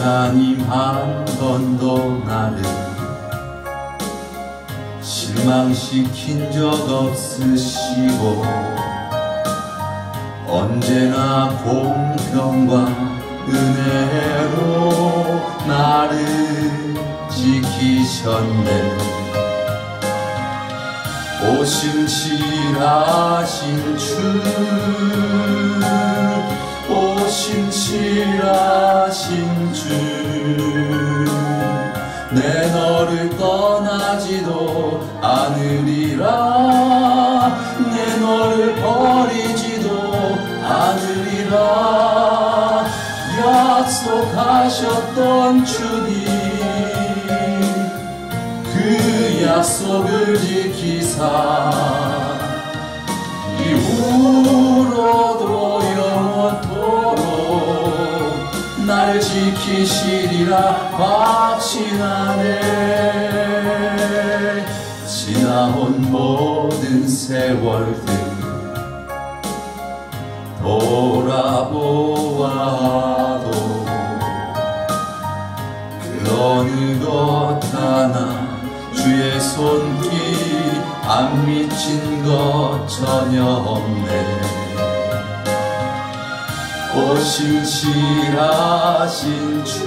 하나님 한 번도 나를 실망시킨 적 없으시고 언제나 공평과 은혜로 나를 지키셨네. 오신칠하신 주, 오신칠하신 주, 내 너를 떠나지도 않으리라, 내 너를 버리지도 않으리라. 약속하셨던 주님, 그 약속을 지키사 이후로도 영원토록 날 지키시리라 확신하네. 지나온 모든 세월들 돌아보아도 그 어느 것 하나 주의 손길 안 미친 것 전혀 없네. 오신칠하신 주,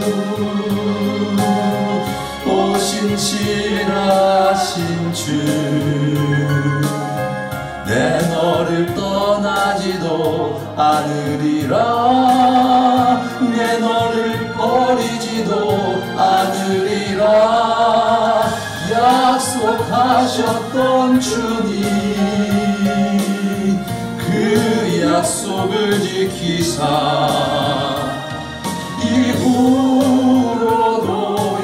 오신칠하신 주, 내 너를 떠나지도 않으리라, 내 너를 버리지도 않으리라. 약속하셨던 주님, 그 약속을 지키사 이후로도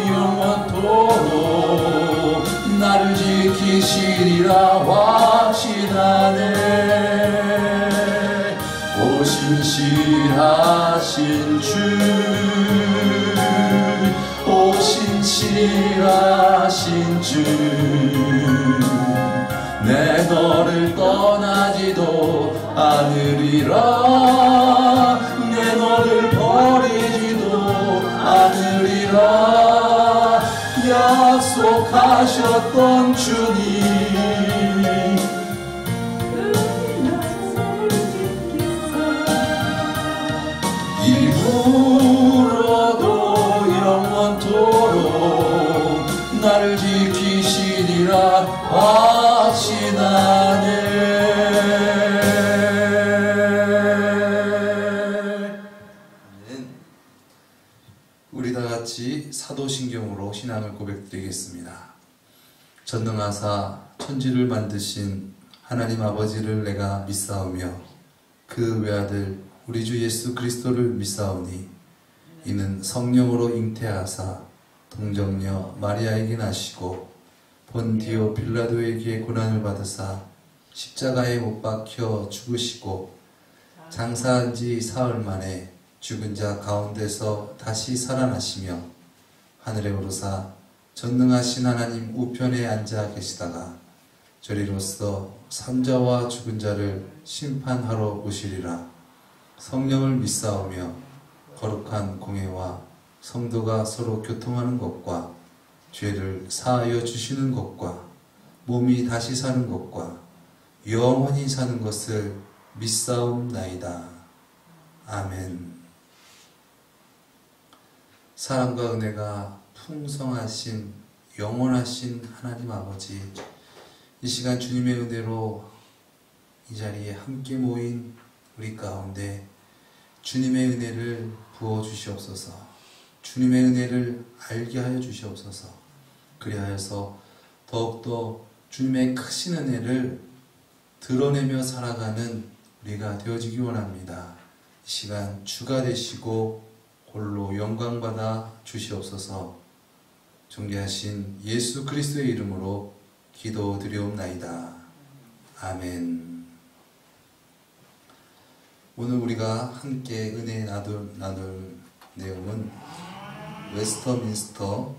영원토록 나를 지키시리라 확신하네. 오신실하신 주, 오신실하신 주, 내 너를 떠나지도 않으리라, 내 너를 버리지도 않으리라. 약속하셨던 주님, 이후로도 영원토록 나를 지키시리라 확신하네. 우리 다같이 사도신경으로 신앙을 고백드리겠습니다. 전능하사 천지를 만드신 하나님 아버지를 내가 믿사오며 그 외아들 우리 주 예수 그리스도를 믿사오니 이는 성령으로 잉태하사 동정녀 마리아에게 나시고 본디오 빌라도에게 고난을 받으사 십자가에 못 박혀 죽으시고 장사한 지 사흘 만에 죽은 자 가운데서 다시 살아나시며 하늘에 오르사 전능하신 하나님 우편에 앉아 계시다가 저리로서 산자와 죽은 자를 심판하러 오시리라. 성령을 믿사오며 거룩한 공회와 성도가 서로 교통하는 것과 죄를 사하여 주시는 것과 몸이 다시 사는 것과 영원히 사는 것을 믿사옵나이다. 아멘. 사랑과 은혜가 풍성하신 영원하신 하나님 아버지, 이 시간 주님의 은혜로 이 자리에 함께 모인 우리 가운데 주님의 은혜를 부어주시옵소서. 주님의 은혜를 알게 하여 주시옵소서. 그리하여서 더욱더 주님의 크신 은혜를 드러내며 살아가는 우리가 되어지기 원합니다. 이 시간 주가 되시고 홀로 영광받아 주시옵소서. 존귀하신 예수 그리스도의 이름으로 기도드리옵나이다. 아멘. 오늘 우리가 함께 은혜 나눌 내용은 웨스터민스터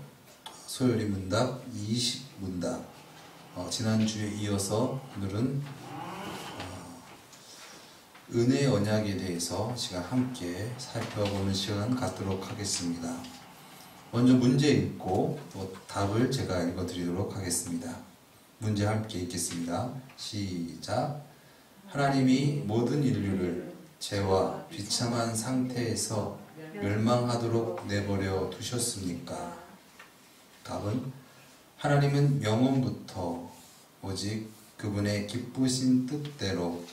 소요리 문답 20문답, 지난주에 이어서 오늘은 은혜의 언약에 대해서 시간 함께 살펴보는 시간 갖도록 하겠습니다. 먼저 문제 읽고 또 답을 제가 읽어드리도록 하겠습니다. 문제 함께 읽겠습니다. 시작. 하나님이 모든 인류를 죄와 비참한 상태에서 멸망하도록 내버려 두셨습니까? 답은 하나님은 영원부터 오직 그분의 기쁘신 뜻대로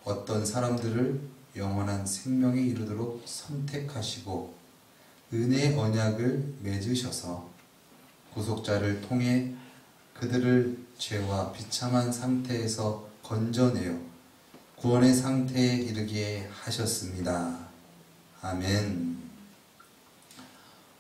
어떤 사람들을 영원한 생명에 이르도록 선택하시고 은혜 언약을 맺으셔서 구속자를 통해 그들을 죄와 비참한 상태에서 건져내어 구원의 상태에 이르게 하셨습니다. 아멘.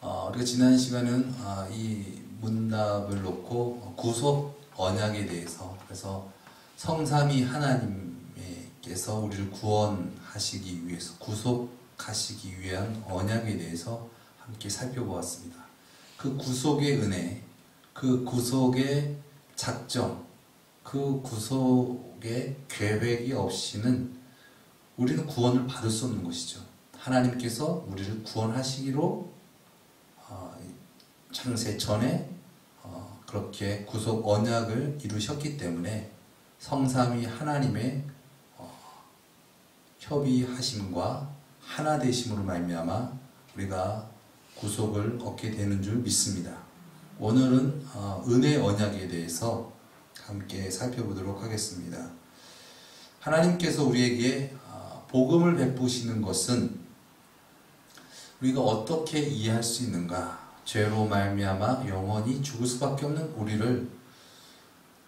우리가 지난 시간은 이 문답을 놓고 구속 언약에 대해서, 그래서 성삼위 하나님께서 우리를 구원하시기 위해서, 구속하시기 위한 언약에 대해서 함께 살펴보았습니다. 그 구속의 은혜, 그 구속의 작정, 그 구속의 계획이 없이는 우리는 구원을 받을 수 없는 것이죠. 하나님께서 우리를 구원하시기로 창세 전에 그렇게 구속 언약을 이루셨기 때문에 성삼위 하나님의 협의하심과 하나 되심으로 말미암아 우리가 구속을 얻게 되는 줄 믿습니다. 오늘은 은혜 언약에 대해서 함께 살펴보도록 하겠습니다. 하나님께서 우리에게 복음을 베푸시는 것은 우리가 어떻게 이해할 수 있는가? 죄로 말미암아 영원히 죽을 수밖에 없는 우리를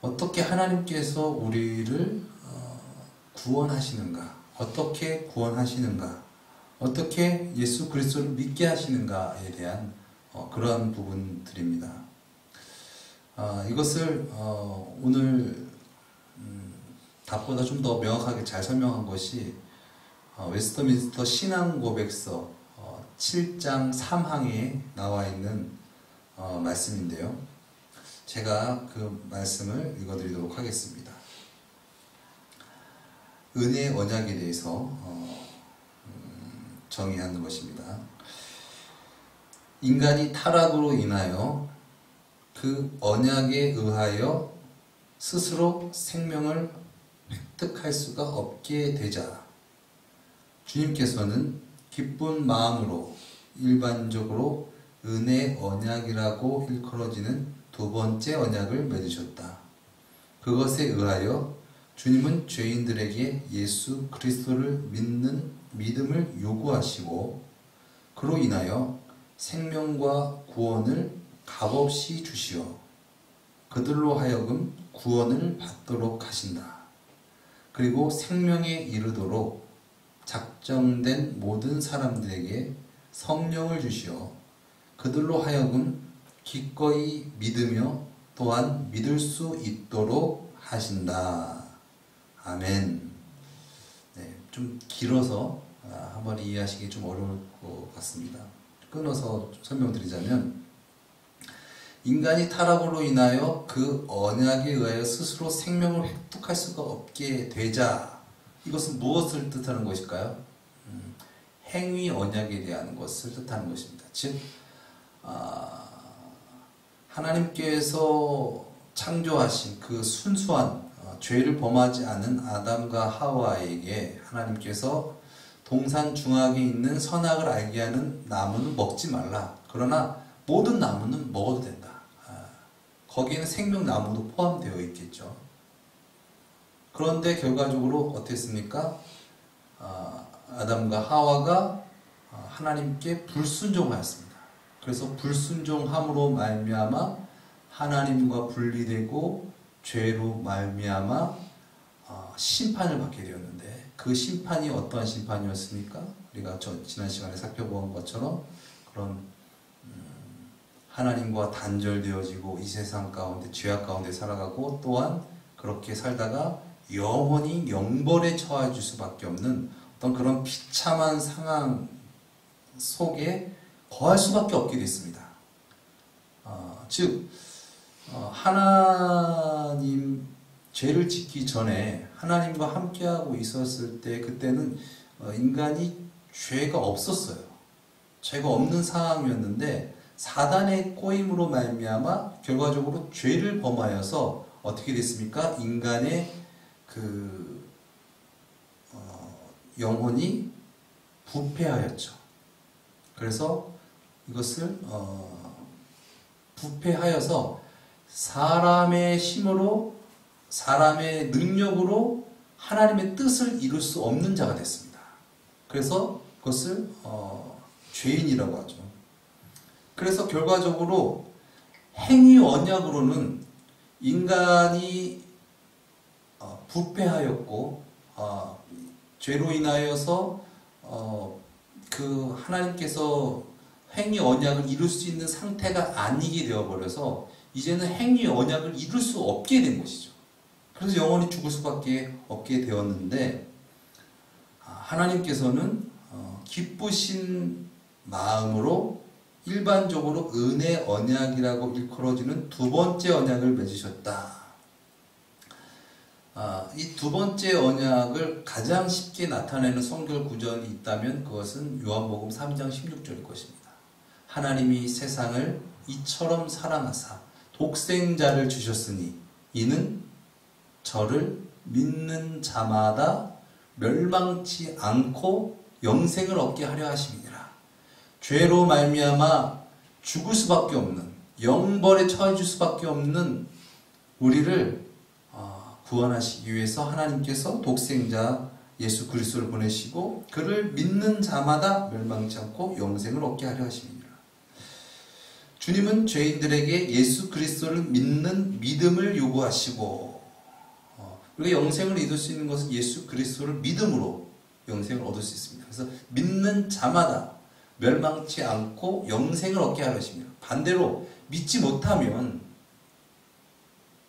어떻게 하나님께서 우리를 구원하시는가? 어떻게 구원하시는가? 어떻게 예수 그리스도를 믿게 하시는가에 대한 그러한 부분들입니다. 이것을 오늘 답보다 좀 더 명확하게 잘 설명한 것이 웨스터민스터 신앙고백서 7장 3항에 나와 있는 말씀인데요. 제가 그 말씀을 읽어드리도록 하겠습니다. 은혜 언약에 대해서 정의하는 것입니다. 인간이 타락으로 인하여 그 언약에 의하여 스스로 생명을 획득할 수가 없게 되자 주님께서는 기쁜 마음으로 일반적으로 은혜 언약이라고 일컬어지는 두 번째 언약을 맺으셨다. 그것에 의하여 주님은 죄인들에게 예수 그리스도를 믿는 믿음을 요구하시고 그로 인하여 생명과 구원을 값없이 주시어 그들로 하여금 구원을 받도록 하신다. 그리고 생명에 이르도록 작정된 모든 사람들에게 성령을 주시어 그들로 하여금 기꺼이 믿으며 또한 믿을 수 있도록 하신다. 아멘. 네, 좀 길어서 한번 이해하시기 좀 어려울 것 같습니다. 끊어서 설명드리자면 인간이 타락으로 인하여 그 언약에 의하여 스스로 생명을 획득할 수가 없게 되자. 이것은 무엇을 뜻하는 것일까요? 행위 언약에 대한 것을 뜻하는 것입니다. 즉 하나님께서 창조하신 그 순수한 죄를 범하지 않은 아담과 하와에게 하나님께서 동산 중앙에 있는 선악을 알게 하는 나무는 먹지 말라. 그러나 모든 나무는 먹어도 된다. 거기에는 생명나무도 포함되어 있겠죠. 그런데 결과적으로 어땠습니까? 아담과 하와가 하나님께 불순종하였습니다. 그래서 불순종함으로 말미암아 하나님과 분리되고 죄로 말미암아 심판을 받게 되었는데 그 심판이 어떠한 심판이었습니까? 우리가 지난 시간에 살펴본 것처럼 그런 하나님과 단절되어지고 이 세상 가운데 죄악 가운데 살아가고 또한 그렇게 살다가 영원히 영벌에 처해질 수밖에 없는 어떤 그런 비참한 상황 속에 거할 수밖에 없게 됐습니다. 즉 하나님 죄를 짓기 전에 하나님과 함께하고 있었을 때 그때는 인간이 죄가 없었어요. 죄가 없는 상황이었는데 사단의 꼬임으로 말미암아 결과적으로 죄를 범하여서 어떻게 됐습니까? 인간의 영혼이 부패하였죠. 그래서 이것을 부패하여서 사람의 힘으로, 사람의 능력으로 하나님의 뜻을 이룰 수 없는 자가 됐습니다. 그래서 그것을 죄인이라고 하죠. 그래서 결과적으로 행위 언약으로는 인간이 부패하였고 죄로 인하여서 그 하나님께서 행위 언약을 이룰 수 있는 상태가 아니게 되어버려서 이제는 행위 언약을 이룰 수 없게 된 것이죠. 그래서 영원히 죽을 수밖에 없게 되었는데, 하나님께서는 기쁘신 마음으로 일반적으로 은혜 언약이라고 일컬어지는 두 번째 언약을 맺으셨다. 이 두 번째 언약을 가장 쉽게 나타내는 성경 구절이 있다면 그것은 요한복음 3장 16절일 것입니다. 하나님이 세상을 이처럼 사랑하사 독생자를 주셨으니 이는 저를 믿는 자마다 멸망치 않고 영생을 얻게 하려 하심이니라. 죄로 말미암아 죽을 수밖에 없는, 영벌에 처해질 수밖에 없는 우리를 구원하시기 위해서 하나님께서 독생자 예수 그리스도를 보내시고 그를 믿는 자마다 멸망치 않고 영생을 얻게 하려 하심이니라. 주님은 죄인들에게 예수 그리스도를 믿는 믿음을 요구하시고, 우리가 영생을 얻을 수 있는 것은 예수 그리스도를 믿음으로 영생을 얻을 수 있습니다. 그래서 믿는 자마다 멸망치 않고 영생을 얻게 하려 하십니다. 반대로 믿지 못하면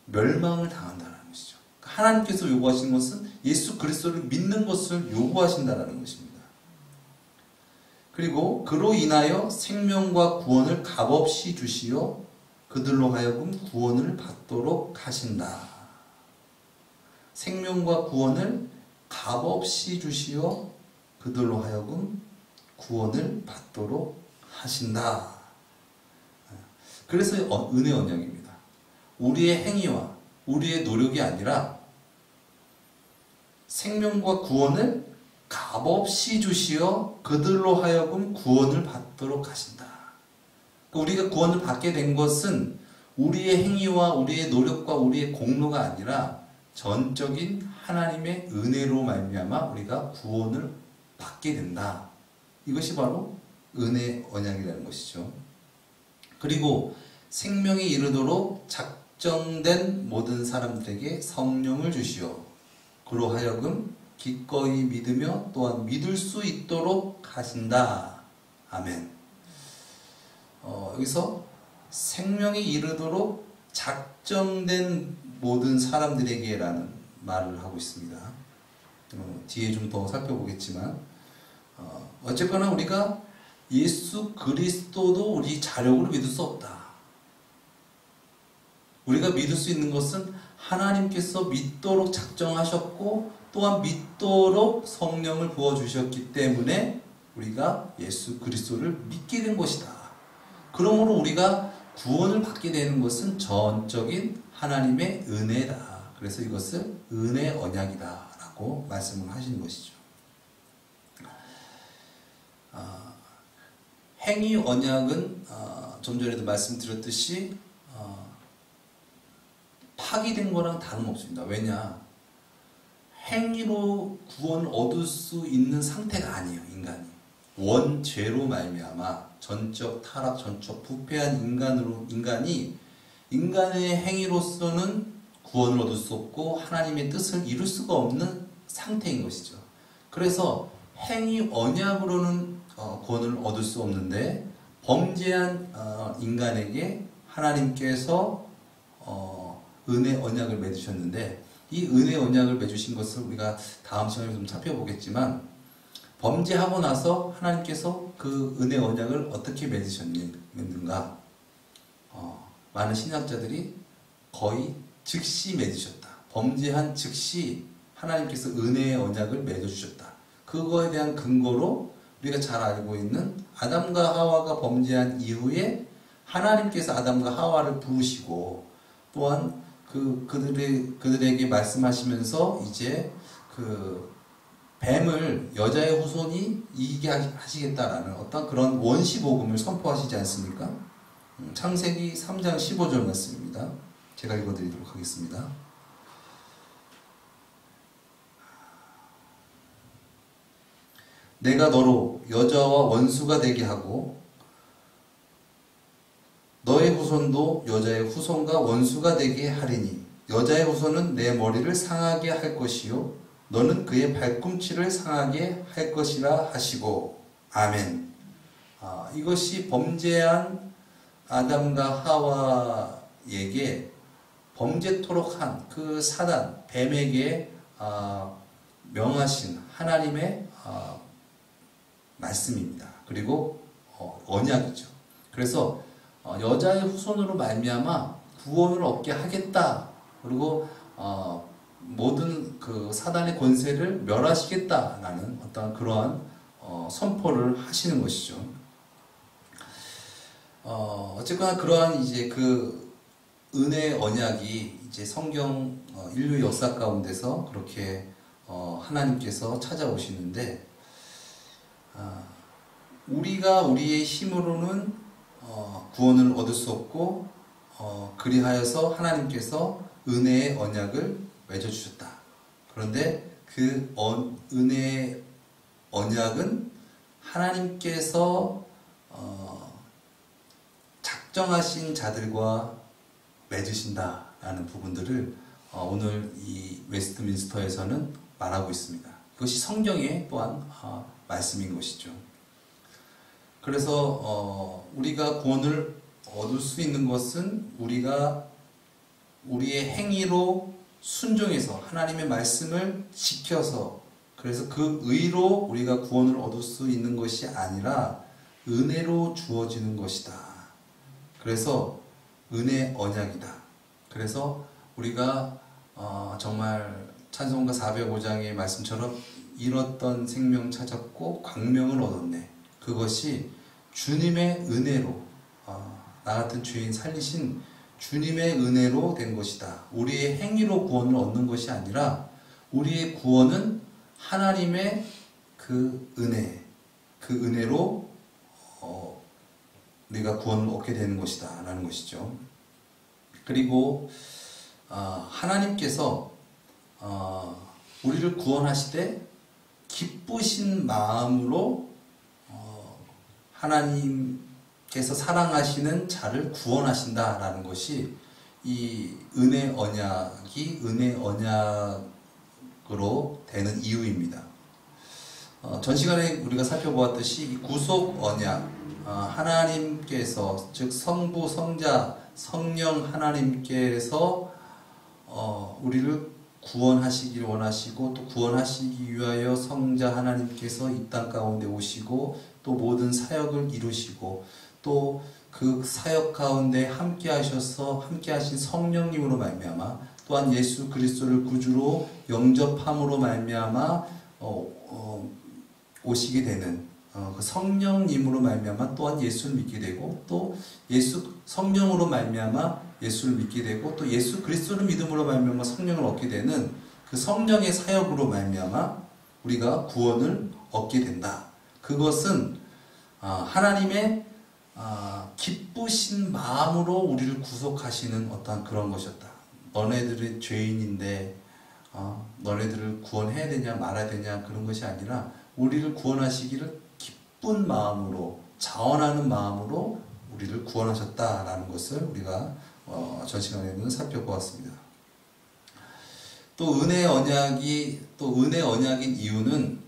멸망을 당한다는 것이죠. 하나님께서 요구하시는 것은 예수 그리스도를 믿는 것을 요구하신다는 것입니다. 그리고 그로 인하여 생명과 구원을 값없이 주시어 그들로 하여금 구원을 받도록 하신다. 생명과 구원을 값없이 주시어 그들로 하여금 구원을 받도록 하신다. 그래서 은혜 언약입니다. 우리의 행위와 우리의 노력이 아니라 생명과 구원을 값없이 주시어 그들로 하여금 구원을 받도록 하신다. 우리가 구원을 받게 된 것은 우리의 행위와 우리의 노력과 우리의 공로가 아니라 전적인 하나님의 은혜로 말미암아 우리가 구원을 받게 된다. 이것이 바로 은혜 언약이라는 것이죠. 그리고 생명에 이르도록 작정된 모든 사람들에게 성령을 주시어 그로 하여금 기꺼이 믿으며 또한 믿을 수 있도록 하신다. 아멘. 여기서 생명에 이르도록 작정된 모든 사람들에게 라는 말을 하고 있습니다. 뒤에 좀 더 살펴보겠지만 어쨌거나 우리가 예수 그리스도도 우리 자력으로 믿을 수 없다. 우리가 믿을 수 있는 것은 하나님께서 믿도록 작정하셨고 또한 믿도록 성령을 부어주셨기 때문에 우리가 예수 그리스도를 믿게 된 것이다. 그러므로 우리가 구원을 받게 되는 것은 전적인 하나님의 은혜다. 그래서 이것을 은혜 언약이다 라고 말씀을 하시는 것이죠. 행위 언약은 좀 전에도 말씀드렸듯이 파기된 거랑 다름없습니다. 왜냐? 행위로 구원을 얻을 수 있는 상태가 아니에요. 인간이 원죄로 말미암아 전적 타락, 전적 부패한 인간이 인간의 행위로서는 구원을 얻을 수 없고 하나님의 뜻을 이룰 수가 없는 상태인 것이죠. 그래서 행위 언약으로는 구원을 얻을 수 없는데 범죄한 인간에게 하나님께서 은혜 언약을 맺으셨는데 이 은혜 언약을 맺으신 것을 우리가 다음 시간에 좀 살펴보겠지만 범죄하고 나서 하나님께서 그 은혜 언약을 어떻게 맺으셨는가? 많은 신학자들이 거의 즉시 맺으셨다. 범죄한 즉시 하나님께서 은혜의 언약을 맺어주셨다. 그거에 대한 근거로 우리가 잘 알고 있는 아담과 하와가 범죄한 이후에 하나님께서 아담과 하와를 부르시고 또한 그들에게 말씀하시면서 이제 그 뱀을 여자의 후손이 이기게 하시겠다라는 어떤 그런 원시 복음을 선포하시지 않습니까? 창세기 3장 15절 말씀입니다. 제가 읽어드리도록 하겠습니다. 내가 너로 여자와 원수가 되게 하고 너의 후손도 여자의 후손과 원수가 되게 하리니 여자의 후손은 내 머리를 상하게 할 것이요 너는 그의 발꿈치를 상하게 할 것이라 하시고 아멘. 이것이 범죄한 아담과 하와에게 범죄토록 한 그 사단 뱀에게 명하신 하나님의 말씀입니다. 그리고 언약이죠. 그래서 여자의 후손으로 말미암아 구원을 얻게 하겠다. 그리고 모든 그 사단의 권세를 멸하시겠다라는 어떤 그러한 선포를 하시는 것이죠. 어쨌거나 그러한 이제 그 은혜의 언약이 이제 성경 인류 역사 가운데서 그렇게 하나님께서 찾아오시는데 우리가 우리의 힘으로는 구원을 얻을 수 없고 그리하여서 하나님께서 은혜의 언약을 맺어주셨다. 그런데 그 은혜의 언약은 하나님께서 작정하신 자들과 맺으신다라는 부분들을 오늘 이 웨스트민스터에서는 말하고 있습니다. 이것이 성경의 또한 말씀인 것이죠. 그래서 우리가 구원을 얻을 수 있는 것은 우리가 우리의 행위로 순종해서 하나님의 말씀을 지켜서 그래서 그 의로 우리가 구원을 얻을 수 있는 것이 아니라 은혜로 주어지는 것이다. 그래서 은혜 언약이다. 그래서 우리가 정말 찬송가 405장의 말씀처럼 잃었던 생명 찾았고 광명을 얻었네. 그것이 주님의 은혜로 나 같은 죄인 살리신 주님의 은혜로 된 것이다. 우리의 행위로 구원을 얻는 것이 아니라 우리의 구원은 하나님의 그 은혜, 그 은혜로 우리가 구원을 얻게 되는 것이다 라는 것이죠. 그리고 하나님께서 우리를 구원하시되 기쁘신 마음으로 하나님께서 사랑하시는 자를 구원하신다라는 것이 이 은혜 언약이 은혜 언약으로 되는 이유입니다. 전 시간에 우리가 살펴보았듯이 이 구속 언약, 하나님께서 즉 성부, 성자, 성령 하나님께서 우리를 구원하시기를 원하시고 또 구원하시기 위하여 성자 하나님께서 이 땅 가운데 오시고 또 모든 사역을 이루시고 또 그 사역 가운데 함께 하셔서 함께 하신 성령님으로 말미암아 또한 예수 그리스도를 구주로 영접함으로 말미암아 오시게 되는 그 성령님으로 말미암아 또한 예수를 믿게 되고 또 성령으로 말미암아 예수를 믿게 되고 또 예수 그리스도를 믿음으로 말미암아 성령을 얻게 되는 그 성령의 사역으로 말미암아 우리가 구원을 얻게 된다. 그것은 하나님의 기쁘신 마음으로 우리를 구속하시는 어떠한 그런 것이었다. 너네들이 죄인인데 너네들을 구원해야 되냐 말아야 되냐 그런 것이 아니라 우리를 구원하시기를 기쁜 마음으로 자원하는 마음으로 우리를 구원하셨다라는 것을 우리가 전 시간에는 살펴보았습니다. 또 은혜 언약인 이유는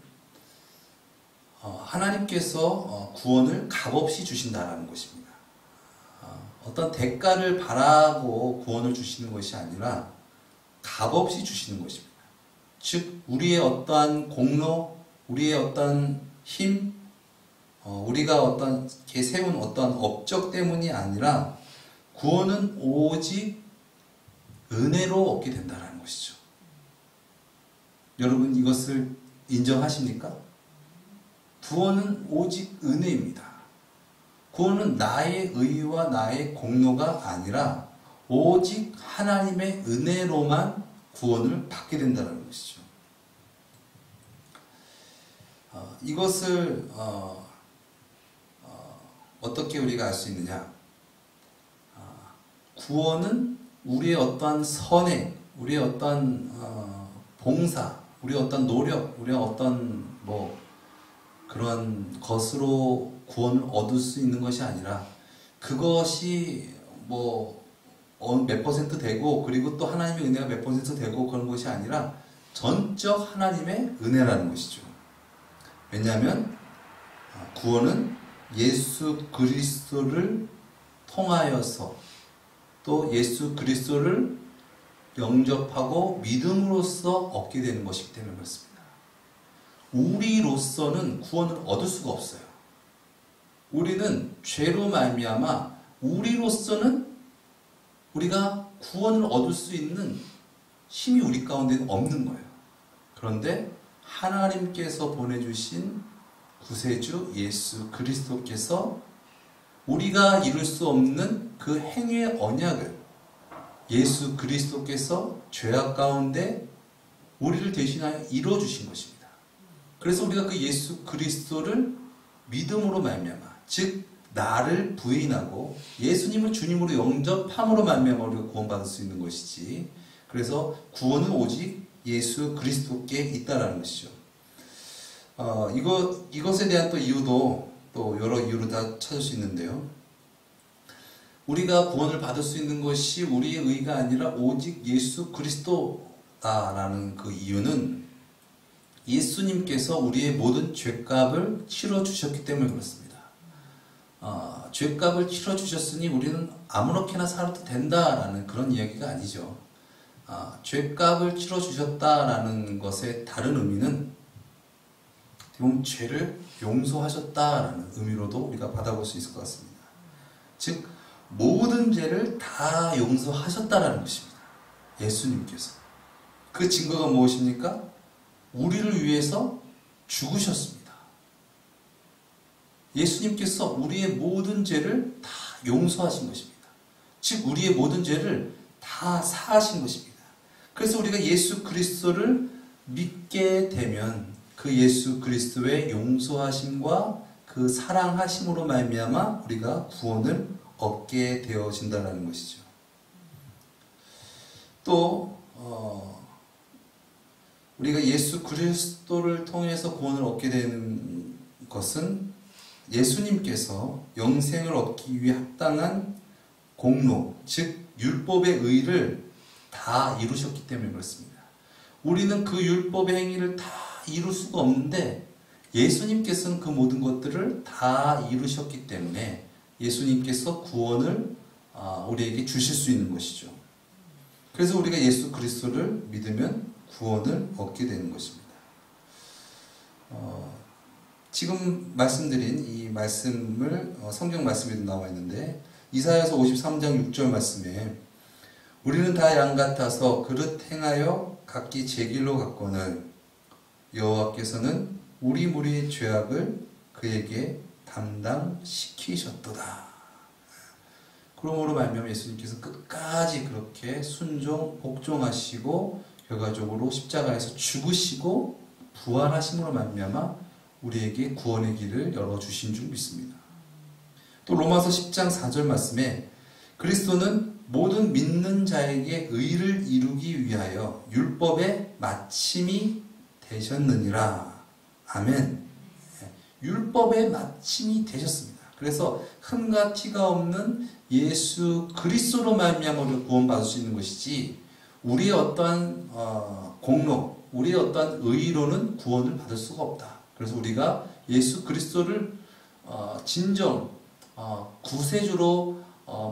하나님께서 구원을 값없이 주신다라는 것입니다. 어떤 대가를 바라고 구원을 주시는 것이 아니라 값없이 주시는 것입니다. 즉 우리의 어떠한 공로, 우리의 어떠한 힘, 우리가 어떻게 세운 어떠한 업적 때문이 아니라 구원은 오직 은혜로 얻게 된다는 것이죠. 여러분 이것을 인정하십니까? 구원은 오직 은혜입니다. 구원은 나의 의와 나의 공로가 아니라 오직 하나님의 은혜로만 구원을 받게 된다는 것이죠. 이것을 어떻게 우리가 알 수 있느냐? 구원은 우리의 어떠한 선행, 우리의 어떠한 봉사, 우리의 어떤 노력, 우리의 어떤 그런 것으로 구원을 얻을 수 있는 것이 아니라 그것이 몇 퍼센트 되고 그리고 또 하나님의 은혜가 몇 퍼센트 되고 그런 것이 아니라 전적 하나님의 은혜라는 것이죠. 왜냐하면 구원은 예수 그리스도를 통하여서 또 예수 그리스도를 영접하고 믿음으로써 얻게 되는 것이기 때문에 그렇습니다. 우리로서는 구원을 얻을 수가 없어요. 우리는 죄로 말미암아 우리로서는 우리가 구원을 얻을 수 있는 힘이 우리 가운데는 없는 거예요. 그런데 하나님께서 보내주신 구세주 예수 그리스도께서 우리가 이룰 수 없는 그 행위의 언약을 예수 그리스도께서 죄악 가운데 우리를 대신하여 이루어주신 것입니다. 그래서 우리가 그 예수 그리스도를 믿음으로 말미암아, 즉 나를 부인하고 예수님을 주님으로 영접함으로 말미암아 우리가 구원받을 수 있는 것이지, 그래서 구원은 오직 예수 그리스도께 있다라는 것이죠. 이것에 대한 또 이유도 또 여러 이유로 다 찾을 수 있는데요. 우리가 구원을 받을 수 있는 것이 우리의 의가 아니라 오직 예수 그리스도다라는 그 이유는 예수님께서 우리의 모든 죄값을 치러주셨기 때문에 그렇습니다. 죄값을 치러주셨으니 우리는 아무렇게나 살아도 된다라는 그런 이야기가 아니죠. 죄값을 치러주셨다라는 것의 다른 의미는 죄를 용서하셨다라는 의미로도 우리가 받아볼 수 있을 것 같습니다. 즉 모든 죄를 다 용서하셨다라는 것입니다. 예수님께서. 그 증거가 무엇입니까? 우리를 위해서 죽으셨습니다. 예수님께서 우리의 모든 죄를 다 용서하신 것입니다. 즉 우리의 모든 죄를 다 사하신 것입니다. 그래서 우리가 예수 그리스도를 믿게 되면 그 예수 그리스도의 용서하심과 그 사랑하심으로 말미암아 우리가 구원을 얻게 되어진다는 것이죠. 또 우리가 예수 그리스도를 통해서 구원을 얻게 되는 것은 예수님께서 영생을 얻기 위해 합당한 공로, 즉 율법의 의를 다 이루셨기 때문에 그렇습니다. 우리는 그 율법의 행위를 다 이룰 수가 없는데 예수님께서는 그 모든 것들을 다 이루셨기 때문에 예수님께서 구원을 우리에게 주실 수 있는 것이죠. 그래서 우리가 예수 그리스도를 믿으면 구원을 얻게 되는 것입니다. 지금 말씀드린 이 말씀을 성경 말씀에도 나와 있는데 이사야서 53장 6절 말씀에 우리는 다 양 같아서 그릇 행하여 각기 제 길로 갔거늘 여호와께서는 우리 무리의 죄악을 그에게 담당시키셨도다. 그러므로 말미암아 예수님께서 끝까지 그렇게 순종, 복종하시고 결과적으로 십자가에서 죽으시고 부활하심으로 말미암아 우리에게 구원의 길을 열어주신 줄 믿습니다. 또 로마서 10장 4절 말씀에 그리스도는 모든 믿는 자에게 의를 이루기 위하여 율법의 마침이 되셨느니라. 아멘. 율법의 마침이 되셨습니다. 그래서 흠과 티가 없는 예수 그리스도로 말미암아 우리가 구원받을 수 있는 것이지 우리의 어떠한 공로, 우리의 어떠한 의로는 구원을 받을 수가 없다. 그래서 우리가 예수 그리스도를 진정 구세주로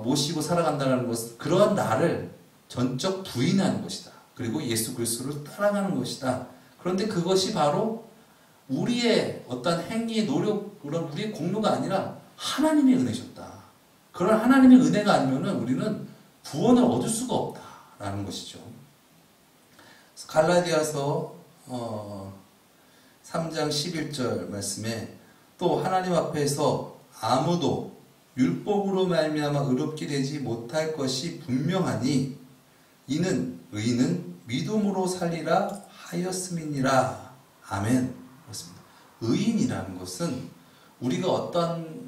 모시고 살아간다는 것은 그러한 나를 전적 부인하는 것이다. 그리고 예수 그리스도를 따라가는 것이다. 그런데 그것이 바로 우리의 어떤 행위의 노력, 그런 우리의 공로가 아니라 하나님의 은혜셨다. 그런 하나님의 은혜가 아니면은 우리는 구원을 얻을 수가 없다라는 것이죠. 갈라디아서 3장 11절 말씀에 또 하나님 앞에서 아무도 율법으로 말미암아 의롭게 되지 못할 것이 분명하니 이는 의인은 믿음으로 살리라 하였음이니라. 아멘. 그렇습니다. 의인이라는 것은 우리가 어떤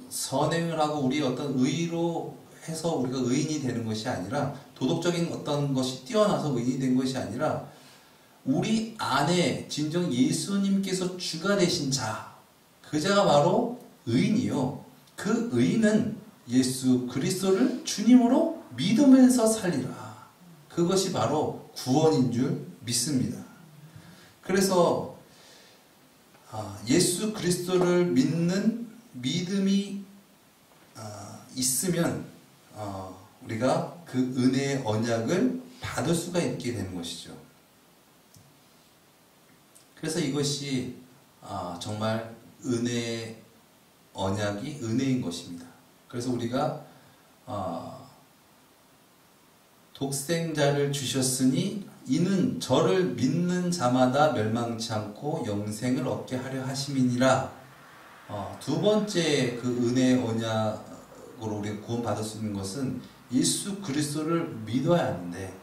선행을 하고 우리 어떤 의로 해서 우리가 의인이 되는 것이 아니라, 도덕적인 어떤 것이 뛰어나서 의인이 된 것이 아니라, 우리 안에 진정 예수님께서 주가 되신 자, 그 자가 바로 의인이요. 그 의인은 예수 그리스도를 주님으로 믿으면서 살리라. 그것이 바로 구원인 줄 믿습니다. 그래서 예수 그리스도를 믿는 믿음이 있으면 우리가 그 은혜의 언약을 받을 수가 있게 되는 것이죠. 그래서 이것이 정말 은혜의 언약이 은혜인 것입니다. 그래서 우리가 독생자를 주셨으니 이는 저를 믿는 자마다 멸망치 않고 영생을 얻게 하려 하심이니라. 두 번째 그 은혜의 언약으로 우리가 구원받을 수 있는 것은 예수 그리스도를 믿어야 하는데,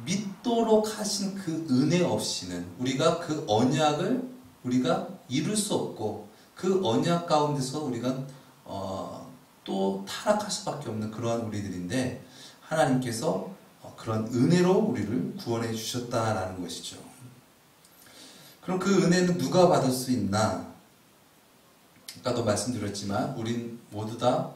믿도록 하신 그 은혜 없이는 우리가 그 언약을 우리가 이룰 수 없고, 그 언약 가운데서 우리가 또 타락할 수밖에 없는 그러한 우리들인데, 하나님께서 그런 은혜로 우리를 구원해 주셨다라는 것이죠. 그럼 그 은혜는 누가 받을 수 있나? 아까도 말씀드렸지만 우린 모두 다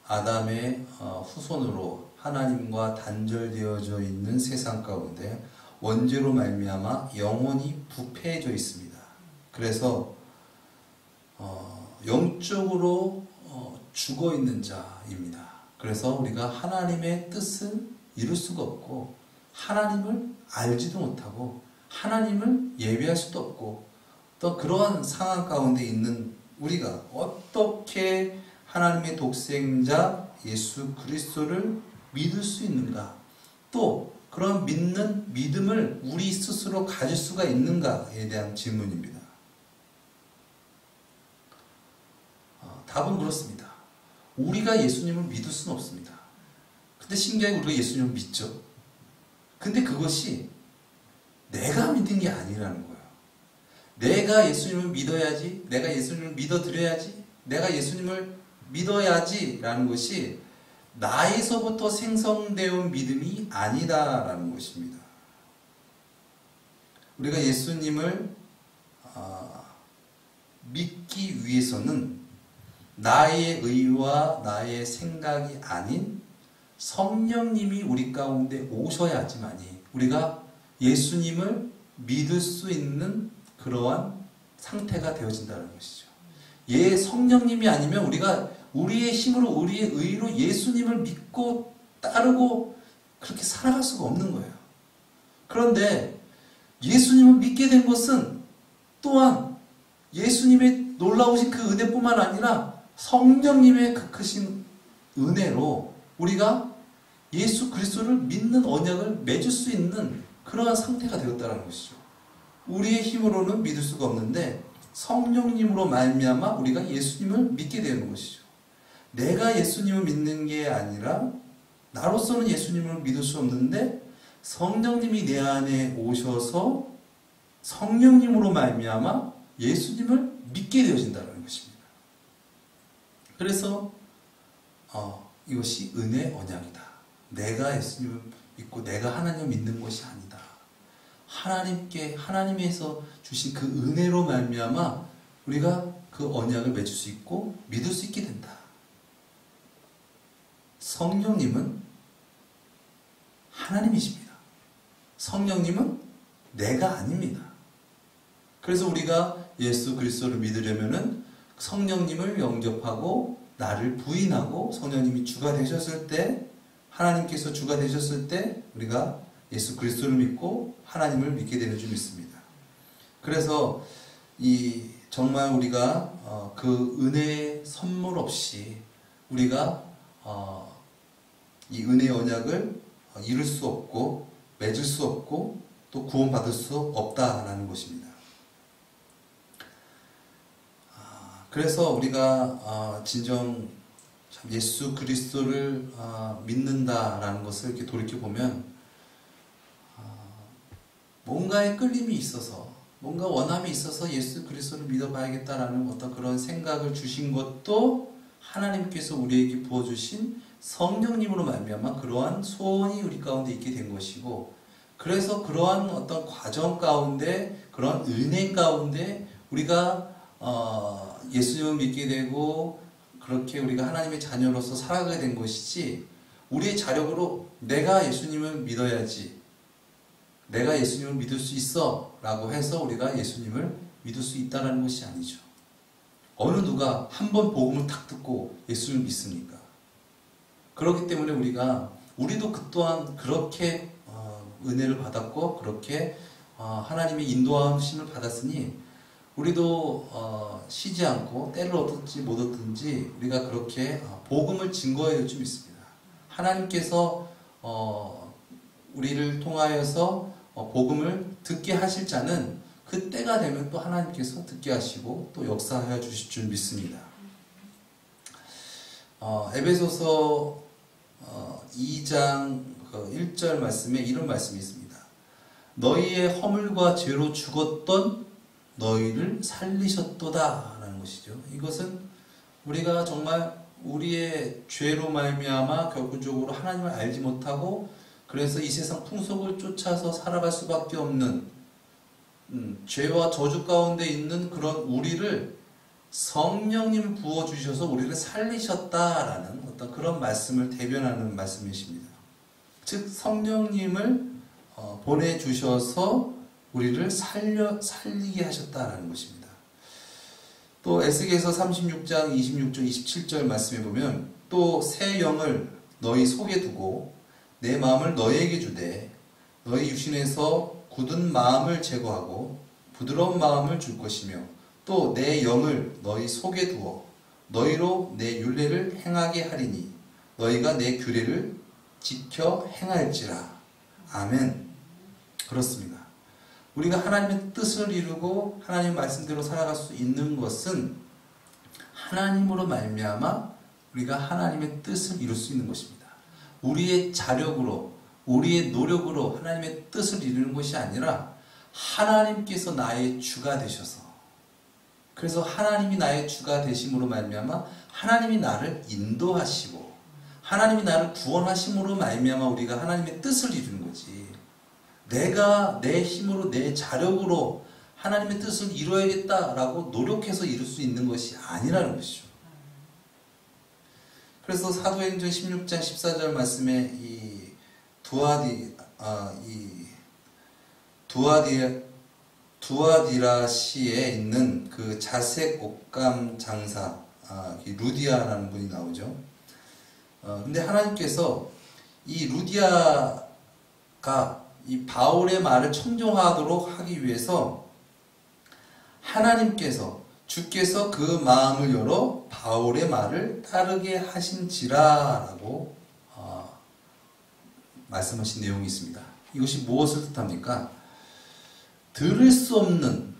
아담의 후손으로 하나님과 단절되어져 있는 세상 가운데 원죄로 말미암아 영혼이 부패해져 있습니다. 그래서 영적으로 죽어 있는 자입니다. 그래서 우리가 하나님의 뜻을 이룰 수가 없고, 하나님을 알지도 못하고, 하나님을 예배할 수도 없고, 또 그러한 상황 가운데 있는 우리가 어떻게 하나님의 독생자 예수 그리스도를 믿을 수 있는가? 또 그런 믿는 믿음을 우리 스스로 가질 수가 있는가에 대한 질문입니다. 답은 그렇습니다. 우리가 예수님을 믿을 수는 없습니다. 근데 신기하게 우리가 예수님을 믿죠. 근데 그것이 내가 믿는 게 아니라는 거예요. 내가 예수님을 믿어야지, 내가 예수님을 믿어드려야지, 내가 예수님을 믿어야지 라는 것이 나에서부터 생성되어 온 믿음이 아니다라는 것입니다. 우리가 예수님을 믿기 위해서는 나의 의와 나의 생각이 아닌 성령님이 우리 가운데 오셔야지만이 우리가 예수님을 믿을 수 있는 그러한 상태가 되어진다는 것이죠. 성령님이 아니면 우리가 우리의 힘으로 우리의 의로 예수님을 믿고 따르고 그렇게 살아갈 수가 없는 거예요. 그런데 예수님을 믿게 된 것은 또한 예수님의 놀라우신 그 은혜뿐만 아니라 성령님의 그 크신 은혜로 우리가 예수 그리스도를 믿는 언약을 맺을 수 있는 그러한 상태가 되었다는 것이죠. 우리의 힘으로는 믿을 수가 없는데 성령님으로 말미암아 우리가 예수님을 믿게 되는 것이죠. 내가 예수님을 믿는 게 아니라 나로서는 예수님을 믿을 수 없는데 성령님이 내 안에 오셔서 성령님으로 말미암아 예수님을 믿게 되어진다는 것입니다. 그래서 이것이 은혜 언약이다. 내가 예수님을 믿고 내가 하나님을 믿는 것이 아니다. 하나님에서 주신 그 은혜로 말미암아 우리가 그 언약을 맺을 수 있고 믿을 수 있게 된다. 성령님은 하나님이십니다. 성령님은 내가 아닙니다. 그래서 우리가 예수 그리스도를 믿으려면은 성령님을 영접하고 나를 부인하고 성령님이 주가 되셨을 때, 하나님께서 주가 되셨을 때 우리가 예수 그리스도를 믿고 하나님을 믿게 되는 줄 믿습니다. 그래서 정말 우리가 그 은혜의 선물 없이 우리가 이 은혜의 언약을 이룰 수 없고 맺을 수 없고 또 구원받을 수 없다라는 것입니다. 그래서 우리가 진정 예수 그리스도를 믿는다라는 것을 이렇게 돌이켜보면 뭔가에 끌림이 있어서, 뭔가 원함이 있어서 예수 그리스도를 믿어봐야겠다라는 어떤 그런 생각을 주신 것도 하나님께서 우리에게 부어주신 성령님으로 말미암아 그러한 소원이 우리 가운데 있게 된 것이고, 그래서 그러한 어떤 과정 가운데, 그런 은혜 가운데 우리가 예수님을 믿게 되고 그렇게 우리가 하나님의 자녀로서 살아가게 된 것이지, 우리의 자력으로 내가 예수님을 믿어야지, 내가 예수님을 믿을 수 있어 라고 해서 우리가 예수님을 믿을 수 있다는 것이 아니죠. 어느 누가 한 번 복음을 탁 듣고 예수님을 믿습니까? 그렇기 때문에 우리도 그 또한 그렇게 은혜를 받았고 그렇게 하나님의 인도하심을 받았으니 우리도 쉬지 않고 때를 얻든지 못 얻든지 우리가 그렇게 복음을 증거해야 될 줄 믿습니다. 하나님께서 우리를 통하여서 복음을 듣게 하실 자는 그 때가 되면 또 하나님께서 듣게 하시고 또 역사하여 주실 줄 믿습니다. 에베소서 2장 1절 말씀에 이런 말씀이 있습니다. 너희의 허물과 죄로 죽었던 너희를 살리셨도다 라는 것이죠. 이것은 우리가 정말 우리의 죄로 말미암아 결국적으로 하나님을 알지 못하고 그래서 이 세상 풍속을 쫓아서 살아갈 수밖에 없는 죄와 저주 가운데 있는 그런 우리를 성령님을 부어주셔서 우리를 살리셨다라는 어떤 그런 말씀을 대변하는 말씀이십니다. 즉 성령님을 보내주셔서 우리를 살리게 하셨다라는 것입니다. 또 에스겔서 36장 26절 27절 말씀해 보면 또 새 영을 너희 속에 두고 내 마음을 너희에게 주되 너희 육신에서 굳은 마음을 제거하고 부드러운 마음을 줄 것이며 또 내 영을 너희 속에 두어 너희로 내 율례를 행하게 하리니 너희가 내 규례를 지켜 행할지라. 아멘. 그렇습니다. 우리가 하나님의 뜻을 이루고 하나님의 말씀대로 살아갈 수 있는 것은 하나님으로 말미암아 우리가 하나님의 뜻을 이룰 수 있는 것입니다. 우리의 자력으로 우리의 노력으로 하나님의 뜻을 이루는 것이 아니라 하나님께서 나의 주가 되셔서, 그래서 하나님이 나의 주가 되심으로 말미암아 하나님이 나를 인도하시고 하나님이 나를 구원하심으로 말미암아 우리가 하나님의 뜻을 이루는 거지, 내가 내 힘으로 내 자력으로 하나님의 뜻을 이루어야겠다라고 노력해서 이룰 수 있는 것이 아니라는 것이죠. 그래서 사도행전 16장 14절 말씀에 이 두아디라시에 있는 그 자색 옷감 장사 루디아라는 분이 나오죠. 근데 하나님께서 이 루디아가 이 바울의 말을 청종하도록 하기 위해서 하나님께서 주께서 그 마음을 열어 바울의 말을 따르게 하신지라라고 말씀하신 내용이 있습니다. 이것이 무엇을 뜻합니까? 들을 수 없는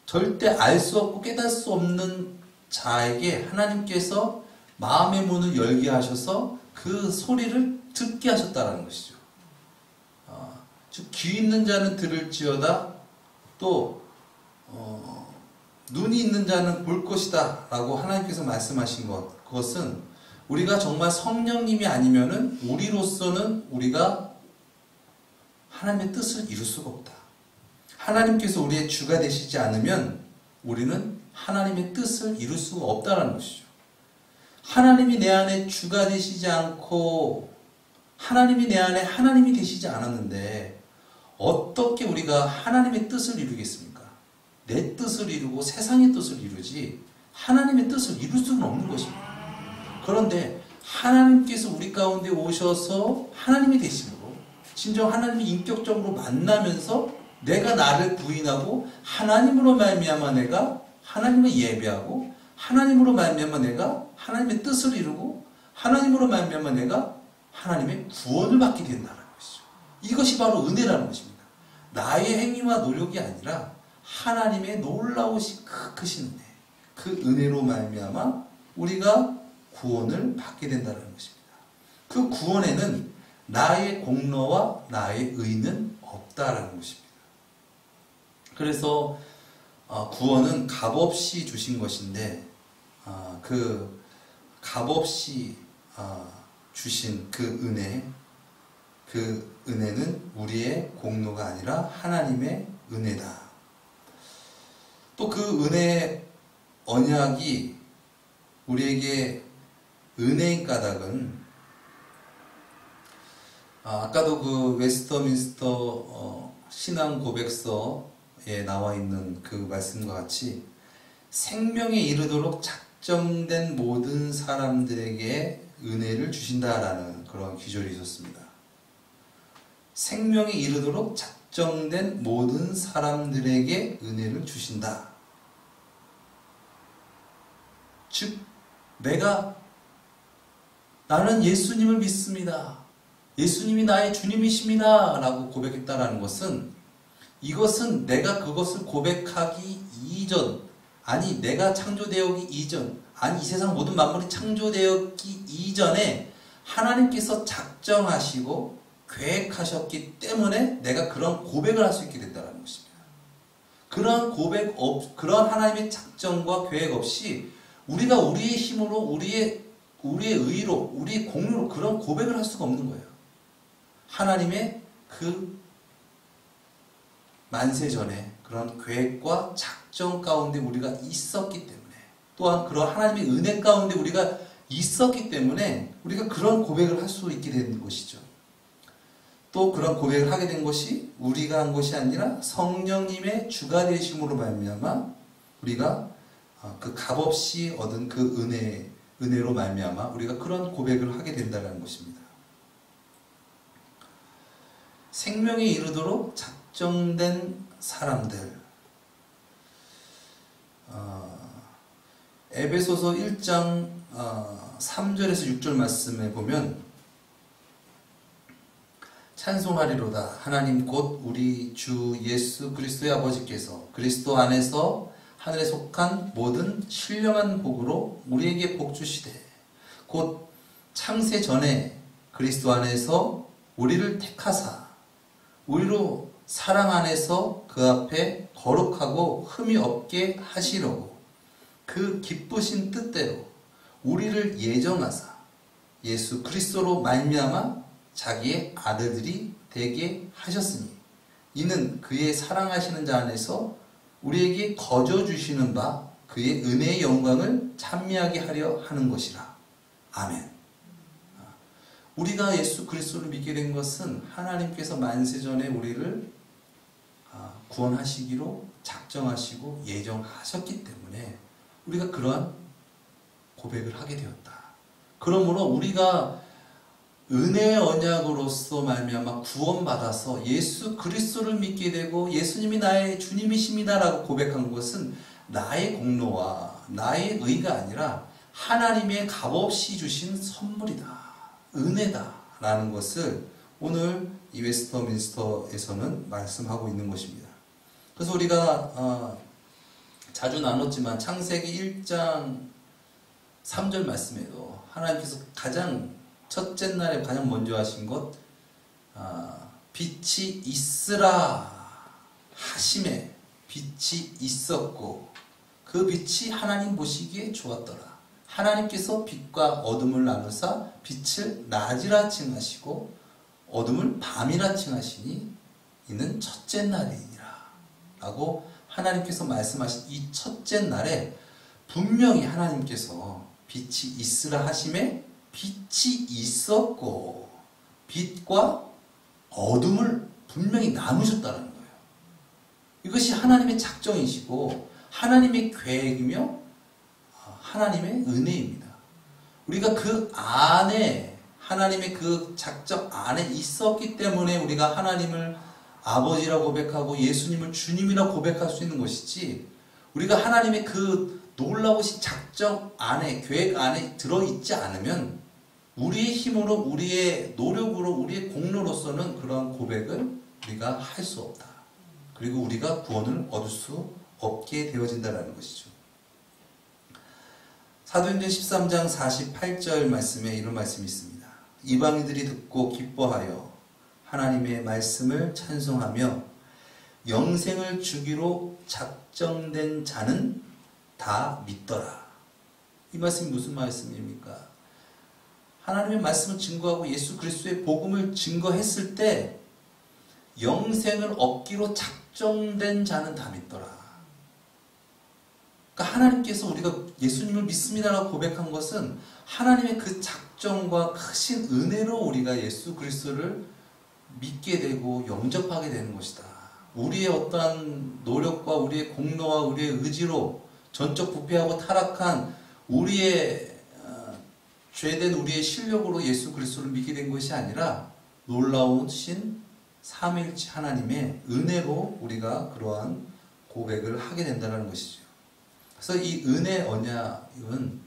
절대 알 수 없고 깨달을 수 없는 자에게 하나님께서 마음의 문을 열게 하셔서 그 소리를 듣게 하셨다는 것이죠. 즉 귀 있는 자는 들을지어다, 또 눈이 있는 자는 볼 것이다 라고 하나님께서 말씀하신 것, 그것은 우리가 정말 성령님이 아니면은 우리로서는 우리가 하나님의 뜻을 이룰 수가 없다. 하나님께서 우리의 주가 되시지 않으면 우리는 하나님의 뜻을 이룰 수가 없다는 것이죠. 하나님이 내 안에 주가 되시지 않고 하나님이 내 안에 하나님이 되시지 않았는데 어떻게 우리가 하나님의 뜻을 이루겠습니까? 내 뜻을 이루고 세상의 뜻을 이루지 하나님의 뜻을 이룰 수는 없는 것입니다. 그런데 하나님께서 우리 가운데 오셔서 하나님이 되심으로, 진정 하나님이 인격적으로 만나면서 내가 나를 부인하고 하나님으로 말미암아 내가 하나님을 예배하고 하나님으로 말미암아 내가 하나님의 뜻을 이루고 하나님으로 말미암아 내가 하나님의 구원을 받게 된다는 것이죠. 이것이 바로 은혜라는 것입니다. 나의 행위와 노력이 아니라 하나님의 놀라우신 크신 은혜. 그 은혜로 말미암아 우리가 구원을 받게 된다는 것입니다. 그 구원에는 나의 공로와 나의 의는 없다라는 것입니다. 그래서 구원은 값없이 주신 것인데 그 값없이 주신 그 은혜는 우리의 공로가 아니라 하나님의 은혜다. 또 그 은혜의 언약이 우리에게 은혜인 까닭은 아까도 그 웨스터민스터 신앙 고백서에 나와 있는 그 말씀과 같이 생명에 이르도록 작정된 모든 사람들에게 은혜를 주신다라는 그런 기절이 있었습니다. 생명에 이르도록 작정된 모든 사람들에게 은혜를 주신다. 즉 나는 예수님을 믿습니다. 예수님이 나의 주님이십니다. 라고 고백했다라는 것은 이것은 내가 그것을 고백하기 이전, 아니 내가 창조되었기 이전, 아니 이 세상 모든 만물이 창조되었기 이전에 하나님께서 작정하시고 계획하셨기 때문에 내가 그런 고백을 할 수 있게 된다는 것입니다. 그런 하나님의 작정과 계획 없이 우리가 우리의 힘으로, 우리의 의로, 우리의 공로로 그런 고백을 할 수가 없는 거예요. 하나님의 그 만세전에 그런 계획과 작정 가운데 우리가 있었기 때문에, 또한 그런 하나님의 은혜 가운데 우리가 있었기 때문에 우리가 그런 고백을 할 수 있게 된 것이죠. 또 그런 고백을 하게 된 것이 우리가 한 것이 아니라 성령님의 주가 되심으로 말미암아 우리가 그 값없이 얻은 그 은혜로 말미암아 우리가 그런 고백을 하게 된다는 것입니다. 생명에 이르도록 작정된 사람들. 에베소서 1장 3절에서 6절 말씀에 보면 찬송하리로다. 하나님 곧 우리 주 예수 그리스도의 아버지께서 그리스도 안에서 하늘에 속한 모든 신령한 복으로 우리에게 복 주시되 곧 창세 전에 그리스도 안에서 우리를 택하사 우리로 사랑 안에서 그 앞에 거룩하고 흠이 없게 하시려고 그 기쁘신 뜻대로 우리를 예정하사 예수 그리스도로 말미암아 자기의 아들들이 되게 하셨으니 이는 그의 사랑하시는 자 안에서 우리에게 거저 주시는 바 그의 은혜의 영광을 찬미하게 하려 하는 것이라. 아멘. 우리가 예수 그리스도를 믿게 된 것은 하나님께서 만세전에 우리를 구원하시기로 작정하시고 예정하셨기 때문에 우리가 그러한 고백을 하게 되었다. 그러므로 우리가 은혜의 언약으로서 말미암아 구원받아서 예수 그리스도를 믿게 되고 예수님이 나의 주님이십니다 라고 고백한 것은 나의 공로와 나의 의가 아니라 하나님의 값없이 주신 선물이다, 은혜다 라는 것을 오늘 이 웨스터민스터에서는 말씀하고 있는 것입니다. 그래서 우리가 자주 나눴지만 창세기 1장 3절 말씀에도 하나님께서 첫째 날에 가장 먼저 하신 것, 빛이 있으라 하심에 빛이 있었고 그 빛이 하나님 보시기에 좋았더라. 하나님께서 빛과 어둠을 나누사 빛을 낮이라 칭하시고 어둠을 밤이라 칭하시니 이는 첫째 날이니라 라고 하나님께서 말씀하신 이 첫째 날에 분명히 하나님께서 빛이 있으라 하심에 빛이 있었고 빛과 어둠을 분명히 나누셨다는 거예요. 이것이 하나님의 작정이시고 하나님의 계획이며 하나님의 은혜입니다. 우리가 그 안에 하나님의 그 작정 안에 있었기 때문에 우리가 하나님을 아버지라고 고백하고 예수님을 주님이라고 고백할 수 있는 것이지, 우리가 하나님의 그 놀라우신 작정 안에, 계획 안에 들어있지 않으면 우리의 힘으로, 우리의 노력으로, 우리의 공로로서는 그러한 고백을 우리가 할 수 없다. 그리고 우리가 구원을 얻을 수 없게 되어진다는 것이죠. 사도행전 13장 48절 말씀에 이런 말씀이 있습니다. 이방인들이 듣고 기뻐하여 하나님의 말씀을 찬송하며 영생을 주기로 작정된 자는 다 믿더라. 이 말씀이 무슨 말씀입니까? 하나님의 말씀을 증거하고 예수 그리스도의 복음을 증거했을 때 영생을 얻기로 작정된 자는 다 믿더라. 그러니까 하나님께서 우리가 예수님을 믿습니다라고 고백한 것은 하나님의 그 작정과 크신 은혜로 우리가 예수 그리스도를 믿게 되고 영접하게 되는 것이다. 우리의 어떠한 노력과 우리의 공로와 우리의 의지로 전적 부패하고 타락한 우리의 죄된 우리의 실력으로 예수 그리스도를 믿게 된 것이 아니라 놀라우신 삼위일체 하나님의 은혜로 우리가 그러한 고백을 하게 된다는 것이죠. 그래서 이 은혜 언약은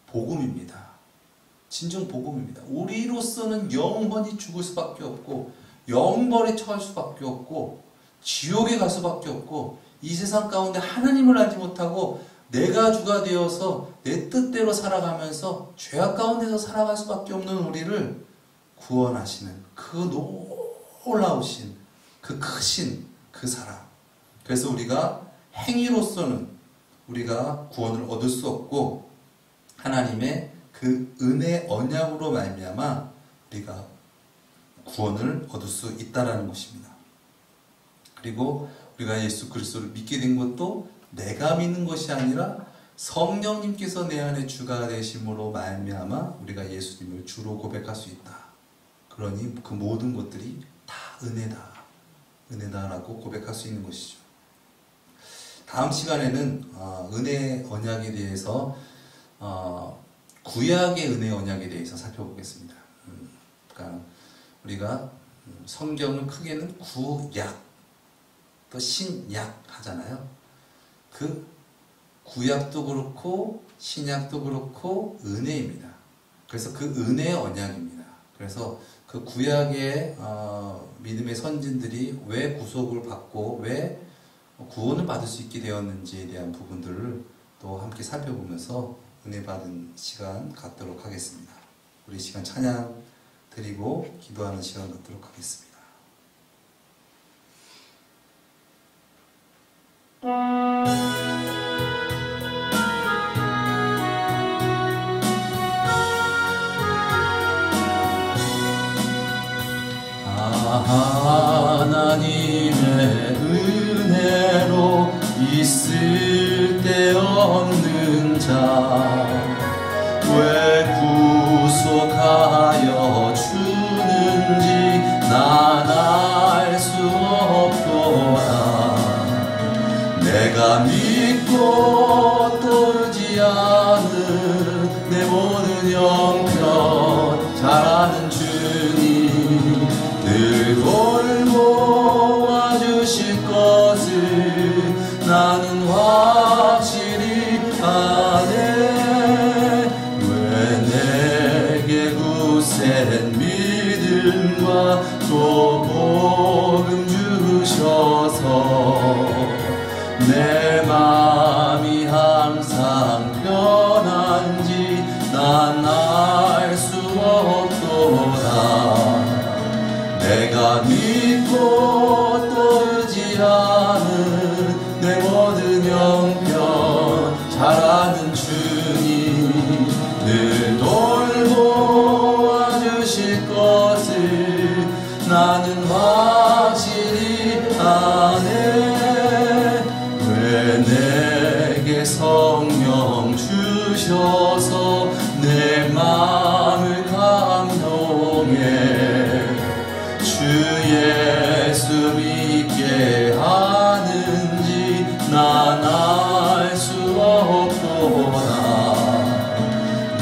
복음입니다. 진정 복음입니다. 우리로서는 영원히 죽을 수밖에 없고 영벌에 처할 수밖에 없고 지옥에 갈 수밖에 없고 이 세상 가운데 하나님을 알지 못하고 내가 주가 되어서 내 뜻대로 살아가면서 죄악 가운데서 살아갈 수밖에 없는 우리를 구원하시는 그 놀라우신 그 크신 그 사랑. 그래서 우리가 행위로서는 우리가 구원을 얻을 수 없고 하나님의 그 은혜 언약으로 말미암아 우리가 구원을 얻을 수 있다라는 것입니다. 그리고 우리가 예수 그리스도를 믿게 된 것도 내가 믿는 것이 아니라 성령님께서 내 안에 주가 되심으로 말미암아 우리가 예수님을 주로 고백할 수 있다. 그러니 그 모든 것들이 다 은혜다. 은혜다라고 고백할 수 있는 것이죠. 다음 시간에는 은혜 언약에 대해서 구약의 은혜 언약에 대해서 살펴보겠습니다. 그러니까 우리가 성경을 크게는 구약 또 신약 하잖아요. 그 구약도 그렇고 신약도 그렇고 은혜입니다. 그래서 그 은혜의 언약입니다. 그래서 그 구약의 믿음의 선진들이 왜 구속을 받고 왜 구원을 받을 수 있게 되었는지에 대한 부분들을 또 함께 살펴보면서 은혜 받은 시간 갖도록 하겠습니다. 우리 시간 찬양 드리고 기도하는 시간 갖도록 하겠습니다. 하나님의 은혜로 있을 데 없는 자 왜 구속하여 주는지 난 알 수 없도다. 내가 믿고 떠오르지 않은 내 모든 형편 잘 아는 주님 늘 돌보아 주실 것을 나는 확실히 아네. 왜 내게 굳센 믿음과 또 복음 주셔서 내 마음이 항상 편한지 난 알 수 없도다. 내가 믿고 떠오르지 않은 내 모든 형편 잘 아는 주님 늘 돌보아 주실 것을 나는 확실히 아네. 왜 내게 성령 주셔서 내 마음을 감동해 주 예수 믿게 하는지 난 알 수 없도다.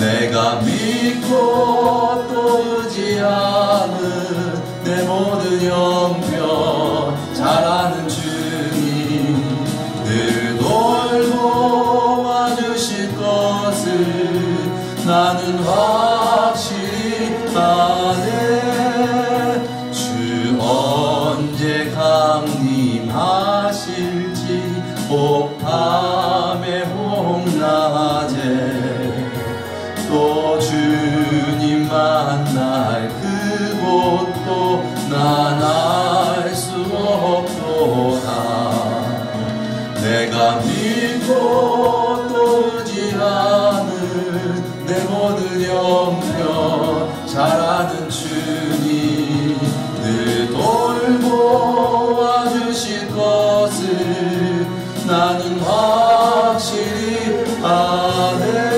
내가 믿고 떠오르지 않은 내 모든 형편 잘 아는 주님 늘 돌보아 주실 것을 나는 확실히 아네. 주 언제 강림하실지 혹 밤에 혹 낮에 또 주님 만날 그곳도 난 알 수 없도다. 내가 믿고 또 의지하는 내 모든 영역 잘 아는 주님 늘 돌보아 주실 것을 나는 확실히 아네.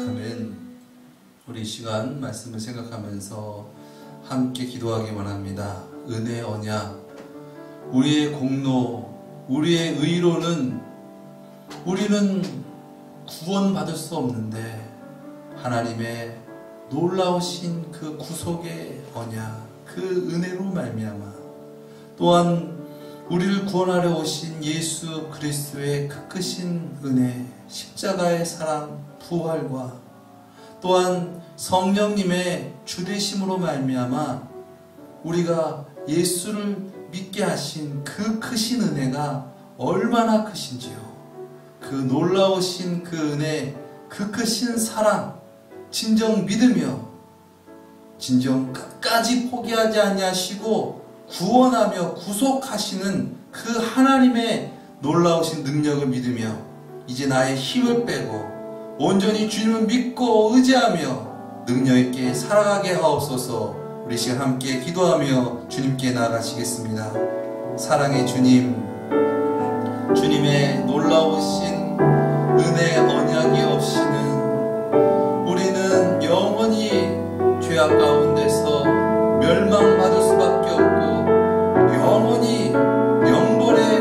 아멘. 우리 이 시간 말씀을 생각하면서 함께 기도하기만 합니다. 은혜 언약, 우리의 공로, 우리의 의로는 우리는 구원받을 수 없는데 하나님의 놀라우신 그 구속의 언약, 그 은혜로 말미암아 또한 우리를 구원하려 오신 예수 그리스도의 그 크신 은혜, 십자가의 사랑, 부활과 또한 성령님의 주되심으로 말미암아 우리가 예수를 믿게 하신 그 크신 은혜가 얼마나 크신지요. 그 놀라우신 그 은혜, 그 크신 사랑, 진정 믿으며 진정 끝까지 포기하지 아니하시고 구원하며 구속하시는 그 하나님의 놀라우신 능력을 믿으며 이제 나의 힘을 빼고 온전히 주님을 믿고 의지하며 능력 있게 살아가게 하옵소서. 우리 시간 함께 기도하며 주님께 나아가시겠습니다. 사랑의 주님, 주님의 놀라우신 은혜 언약이 없이는 우리는 영원히 죄악 가운데서 멸망받을 수밖에 없고 영원히 영벌에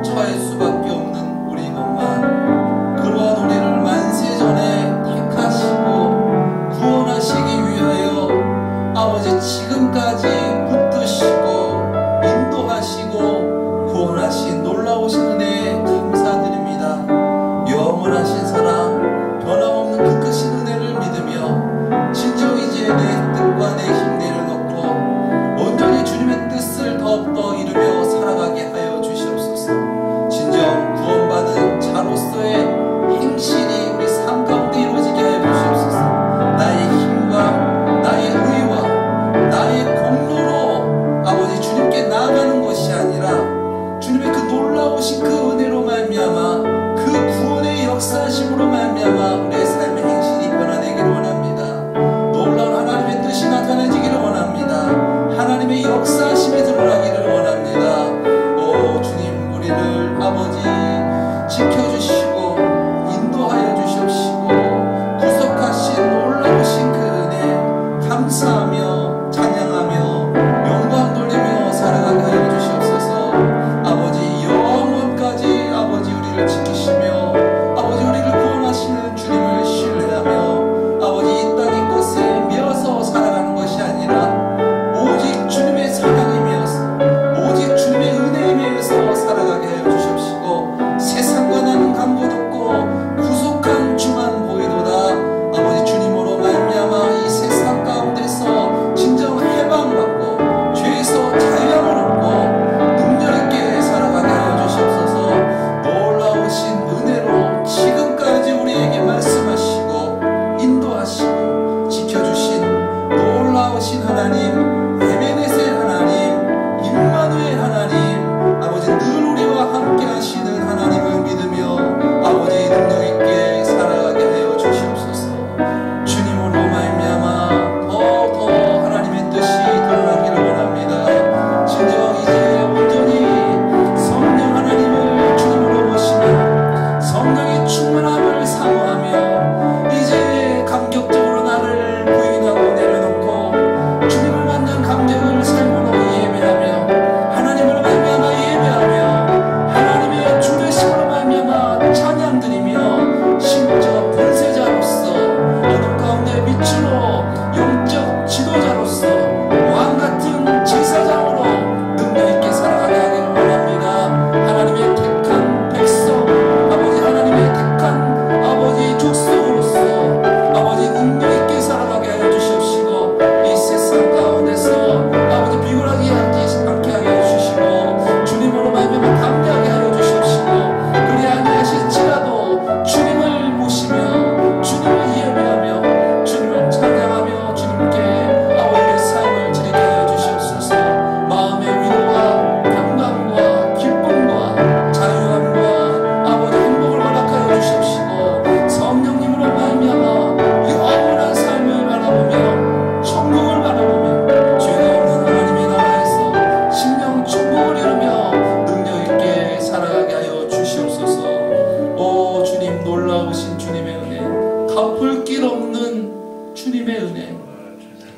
처할 수밖에 없는 우리것만 그러한 우리를 만세전에 택하시고 구원하시기 위하여 아버지 지금까지 붙드시고 인도하시고 구원하신 놀라우신 은혜에 감사드립니다. 영원하신 사랑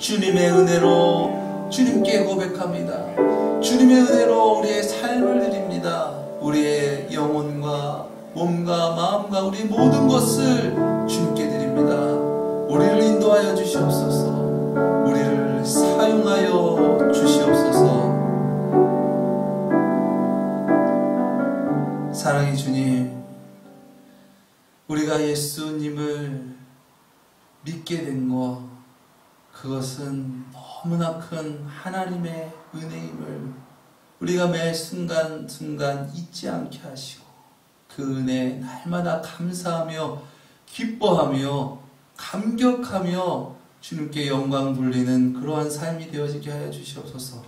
주님의 은혜로 주님께 고백합니다. 주님의 은혜로 우리의 삶을 드립니다. 우리의 영혼과 몸과 마음과 우리 모든 것을 주님께 드립니다. 우리를 인도하여 주시옵소서. 우리를 사용하여 주시옵소서. 사랑의 주님, 우리가 예수님을 믿게 된 것, 그것은 너무나 큰 하나님의 은혜임을 우리가 매 순간순간 잊지 않게 하시고, 그 은혜 날마다 감사하며 기뻐하며 감격하며 주님께 영광 돌리는 그러한 삶이 되어지게 하여 주시옵소서.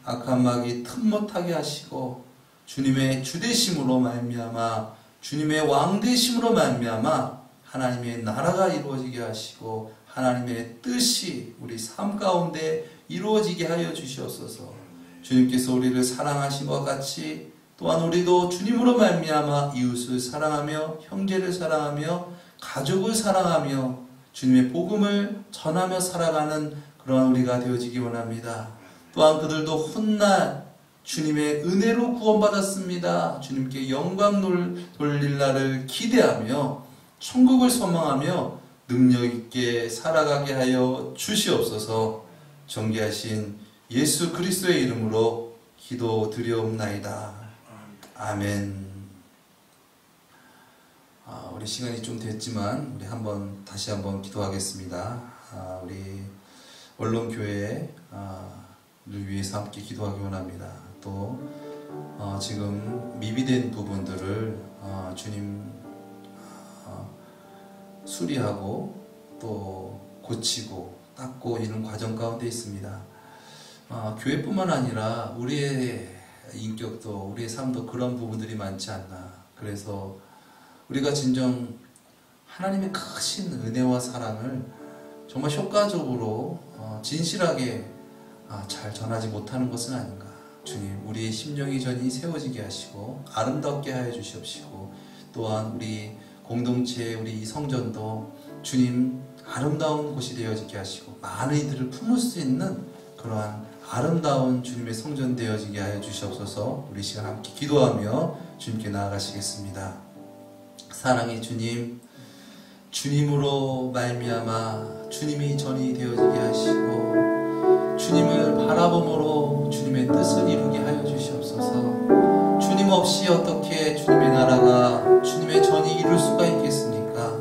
악한 마귀 틈 못하게 하시고, 주님의 주되심으로 말미암아 주님의 왕되심으로 말미암아 하나님의 나라가 이루어지게 하시고 하나님의 뜻이 우리 삶 가운데 이루어지게 하여 주시옵소서. 주님께서 우리를 사랑하신 것 같이 또한 우리도 주님으로 말미암아 이웃을 사랑하며 형제를 사랑하며 가족을 사랑하며 주님의 복음을 전하며 살아가는 그런 우리가 되어지기 원합니다. 또한 그들도 훗날 주님의 은혜로 구원받았습니다. 주님께 영광 돌릴 날을 기대하며 천국을 소망하며 능력있게 살아가게 하여 주시옵소서. 존귀하신 예수 그리스도의 이름으로 기도드리옵나이다. 아멘. 우리 시간이 좀 됐지만 우리 다시 한번 기도하겠습니다. 우리 언론교회를 위해서 함께 기도하기 원합니다. 또 지금 미비된 부분들을 주님 수리하고 또 고치고 닦고 이런 과정 가운데 있습니다. 교회뿐만 아니라 우리의 인격도 우리의 삶도 그런 부분들이 많지 않나. 그래서 우리가 진정 하나님의 크신 은혜와 사랑을 정말 효과적으로 진실하게 잘 전하지 못하는 것은 아닌가. 주님, 우리의 심령이 전이 세워지게 하시고 아름답게 하여 주시옵시고, 또한 우리 공동체, 우리 이 성전도 주님 아름다운 곳이 되어지게 하시고 많은 이들을 품을 수 있는 그러한 아름다운 주님의 성전 되어지게 하여 주시옵소서. 우리 시간 함께 기도하며 주님께 나아가시겠습니다. 사랑의 주님, 주님으로 말미암아 주님이 전이 되어지게 하시고 주님을 바라봄으로 주님의 뜻을 이루게 하여 주시옵소서. 주님 없이 어떻게 주님의 나라가 주님의 전이 이룰 수가 있겠습니까?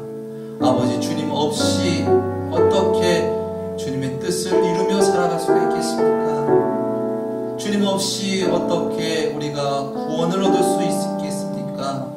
아버지, 주님 없이 어떻게 주님의 뜻을 이루며 살아갈 수가 있겠습니까? 주님 없이 어떻게 우리가 구원을 얻을 수 있겠습니까?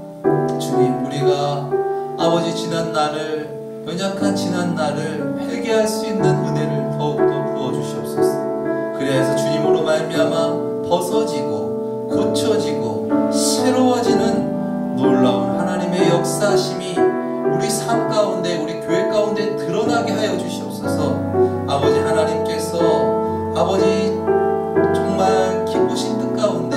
주님, 우리가 아버지 지난 날을, 연약한 지난 날을 회개할 수 있는 은혜를 더욱더 부어주시옵소서. 그래서 주님으로 말미암아 벗어지고 고쳐지고 새로워지는 놀라운 하나님의 역사심이 우리 삶 가운데, 우리 교회 가운데 드러나게 하여 주시옵소서. 아버지, 하나님께서 아버지 정말 기쁘신 뜻 가운데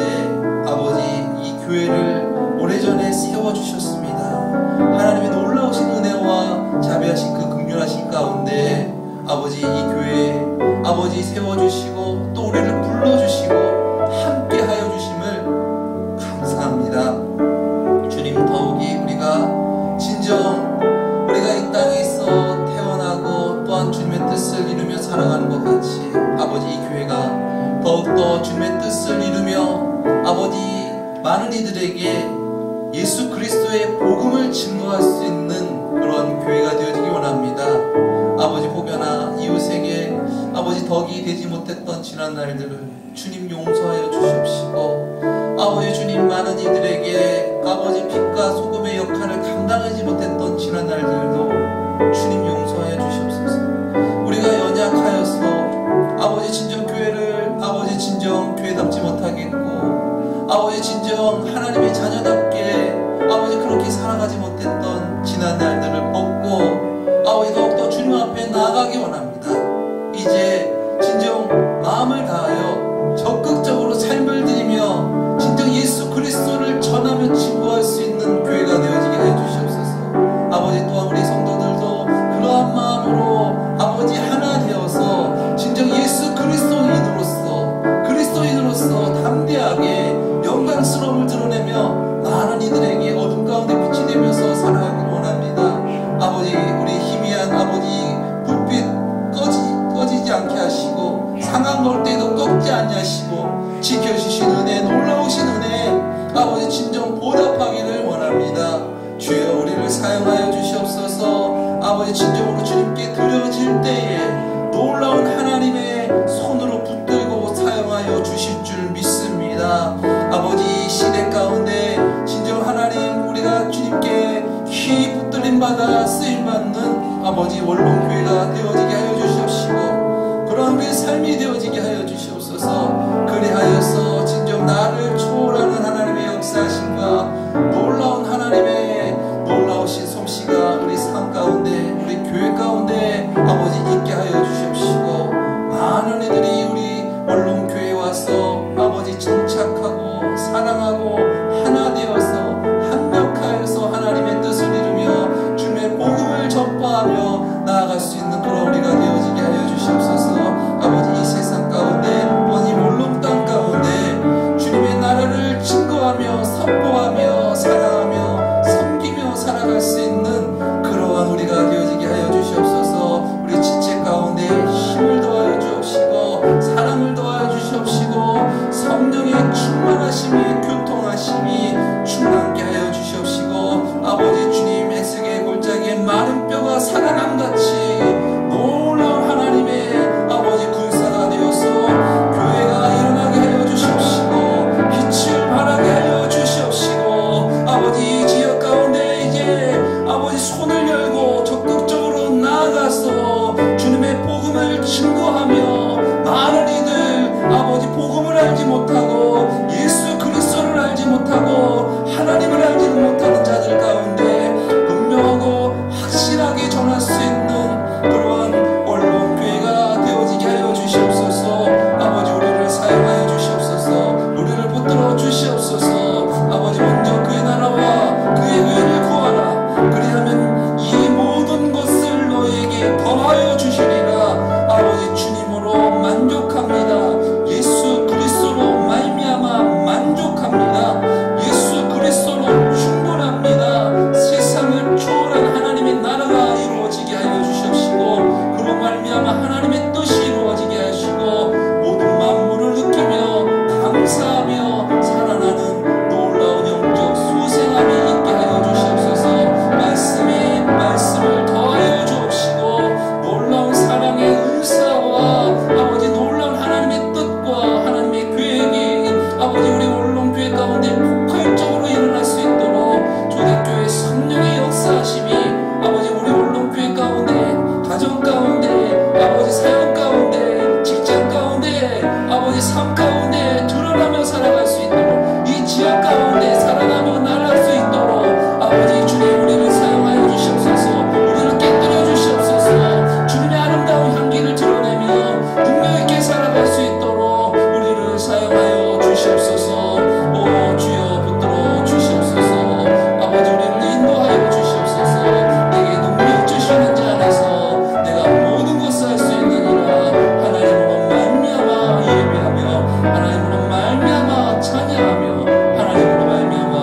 아버지 이 교회를 오래전에 세워주셨습니다. 하나님의 놀라우신 은혜와 자비하신 그 긍휼하신 가운데 아버지 이 교회 아버지 세워주시고 또 우리를 불러주시고 함께 하여 주심을 감사합니다. 주님, 더욱이 우리가 진정 우리가 이 땅에서 태어나고 또한 주님의 뜻을 이루며 살아가는 것 같이 아버지 이 교회가 더욱더 주님의 뜻을 이루며 아버지 많은 이들에게 예수 그리스도의 복음을 증거할 수 있는 그런 교회가 되어지기 원합니다. 아버지, 혹여나 이웃에게 아버지 덕이 되지 못했던 지난 날들을 주님 용서하여 주시옵시고, 아버지 주님 많은 이들에게 아버지 빛과 소금의 역할을 감당하지 못했던 지난 날들도 주님 용서하여 주시옵소서. 우리가 연약하여서 아버지 진정 교회를 아버지 진정 교회답지 못하겠고 아버지 진정 하나님의 자녀답게 아버지 그렇게 살아가지 못했던 지난 날들을 벗고 아버지 더욱더 주님 앞에 나아가기 원합니다. 이제 진정 마음을 다하여 적극적으로 삶을 드리며 진정 예수 그리스도를 전하며 증거할 수 있는 아버지 진정으로 주님께 드려질 때에 놀라운 하나님의 손으로 붙들고 사용하여 주실 줄 믿습니다. 아버지 이 시대 가운데 진정 하나님 우리가 주님께 히 붙들림 받아 쓰임받는 아버지 원룸교회가 되어지게 하여 주시옵시고 그러한 우리의 삶이 되어지게 하여 주시옵소서. 그리하여서 진정 나를 초월하는 하나님의 역사하심과 놀라운 하나님의 놀라우신 솜씨가 우리 삶 가운데 우리 교회 가운데 아버지 있게 하여 주시옵시고 많은 이들이 우리 원룸교회에 와서 아버지 정착하고 사랑하고 하나 되어서 합력하여서 하나님의 뜻을 이루며 주님의 복음을 전파하며 나아갈 수 있는 그런 우리가 되어지게 하여 주시옵소서. 아버지 이 세상 가운데 이 원룸 땅 가운데 주님의 나라를 증거하며 선포하며 사랑하며 섬기며 살아갈 수 있는 그러한 우리가 되어지게 하여 주시옵소서. 우리 지체 가운데 힘을 더하여 주옵시고 사랑을 더하여 주시옵시고 성령의 충만하심이 교통하심이 충만케 하여 주시옵시고 아버지 주님 엑스게 골짜기에 마른 뼈가 살아남같이 놀라운 하나님의 아버지 군사가 되어서 교회가 일어나게 하여 주시옵시고 빛을 발하게 하여 주시옵시고 아버지 지역 가운데 이제 아버지 손을 열고 적극적으로 나아가서 주님의 복음을 증거하며 많은 이들 아버지 복음을 알지 못하고 예수 그리스도를 알지 못하고 하나님을 알지는 못하는 자들 가운데 분명하고 확실하게 전할 수 있는 그러한 원룸교회가 되어지게 하여 주시옵소서. 아버지 우리를 사용하여 주시옵소서. 우리를 붙들어 주시옵소서. 아버지 먼저 그의 나라와 그의 의를 구하라. 그리하면 이 모든 것을 너에게 더하여 주시리라. 아버지 주님으로 만족합니다. 예수 그리스도로 말미암아 만족합니다. 예수 그리스도로 충분합니다. 세상을 초월한 하나님의 나라가 이루어지게 하여 주시옵시고 그로 말미암아 하나님의 뜻이 이루어지게 하시고 모든 만물을 느끼며 감사하며 살아나는 놀라운 영적 수생함이 있게 하여 주시옵소서. 말씀을 더하여 주옵시고 놀라운 사랑의 은사와 아버지 놀라운 하나님의 뜻과 하나님의 계획이 아버지 우리 원룸교회 가운데 폭발적으로 일어날 수 있도록 초대교회 성령의 역사하심이 아버지 우리 원룸교회 가운데 가정 가운데 아버지 사역 가운데 직장 가운데 아버지 삶 가운데 드러나며 살아갈 수 있도록 이 지역 가운데 살아나며 나아갈 수 있도록 아버지 주님 우리를 사용하여 주시옵소서. 우리를 깨뜨려 주시옵소서. 주님의 아름다운 향기를 드러내며 능력 있게 살아갈 수 있도록 우리를 사용하여 주시옵소서. 오 주여 붙들어 주시옵소서. 아버지 우리를 인도하여 주시옵소서. 내게 능력 주시는 자 안에서 내가 모든 것을 할 수 있느니라. 하나님으로 말미암아 예배하며 하나님으로 말미암아 찬양하며 하나님으로 말미암아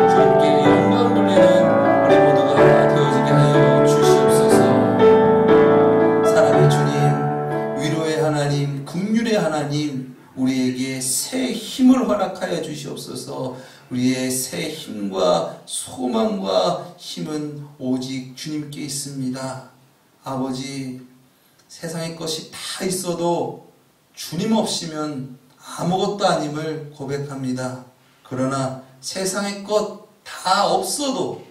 주님께 영광 돌리는 우리 모두가 되어지게 하여 주시옵소서. 사랑의 주님 위로의 하나님 긍휼의 하나님 우리에게 새 힘을 허락하여 주시옵소서. 우리의 새 힘과 소망과 힘은 오직 주님께 있습니다. 아버지 세상의 것이 다 있어도 주님 없이면 아무것도 아님을 고백합니다. 그러나 세상의 것 다 없어도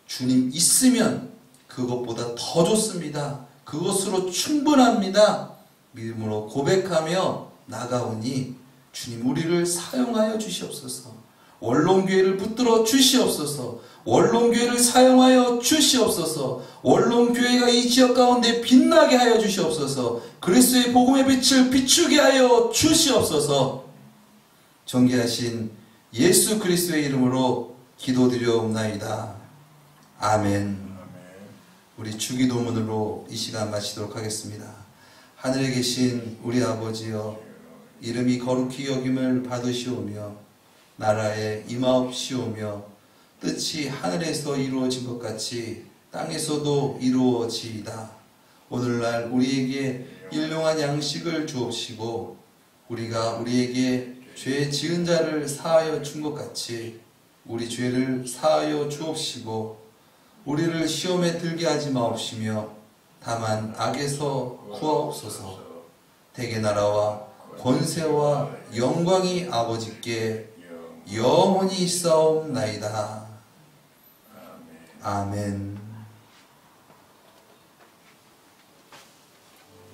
주님 있으면 그것보다 더 좋습니다. 그것으로 충분합니다. 믿음으로 고백하며 나가오니 주님 우리를 사용하여 주시옵소서. 원룸교회를 붙들어 주시옵소서. 원룸교회를 사용하여 주시옵소서. 원룸교회가 이 지역 가운데 빛나게 하여 주시옵소서. 그리스도의 복음의 빛을 비추게 하여 주시옵소서. 존귀하신 예수 그리스도의 이름으로 기도드려옵나이다. 아멘. 우리 주기도문으로 이 시간 마치도록 하겠습니다. 하늘에 계신 우리 아버지여 이름이 거룩히 여김을 받으시오며 나라에 임하옵시오며 뜻이 하늘에서 이루어진 것 같이 땅에서도 이루어지이다. 오늘날 우리에게 일용할 양식을 주옵시고 우리가 우리에게 죄 지은 자를 사하여 준 것 같이 우리 죄를 사하여 주옵시고 우리를 시험에 들게 하지 마옵시며 다만 악에서 구하옵소서. 대개 나라와 권세와 영광이 아버지께 영원히 있사옵나이다. 아멘.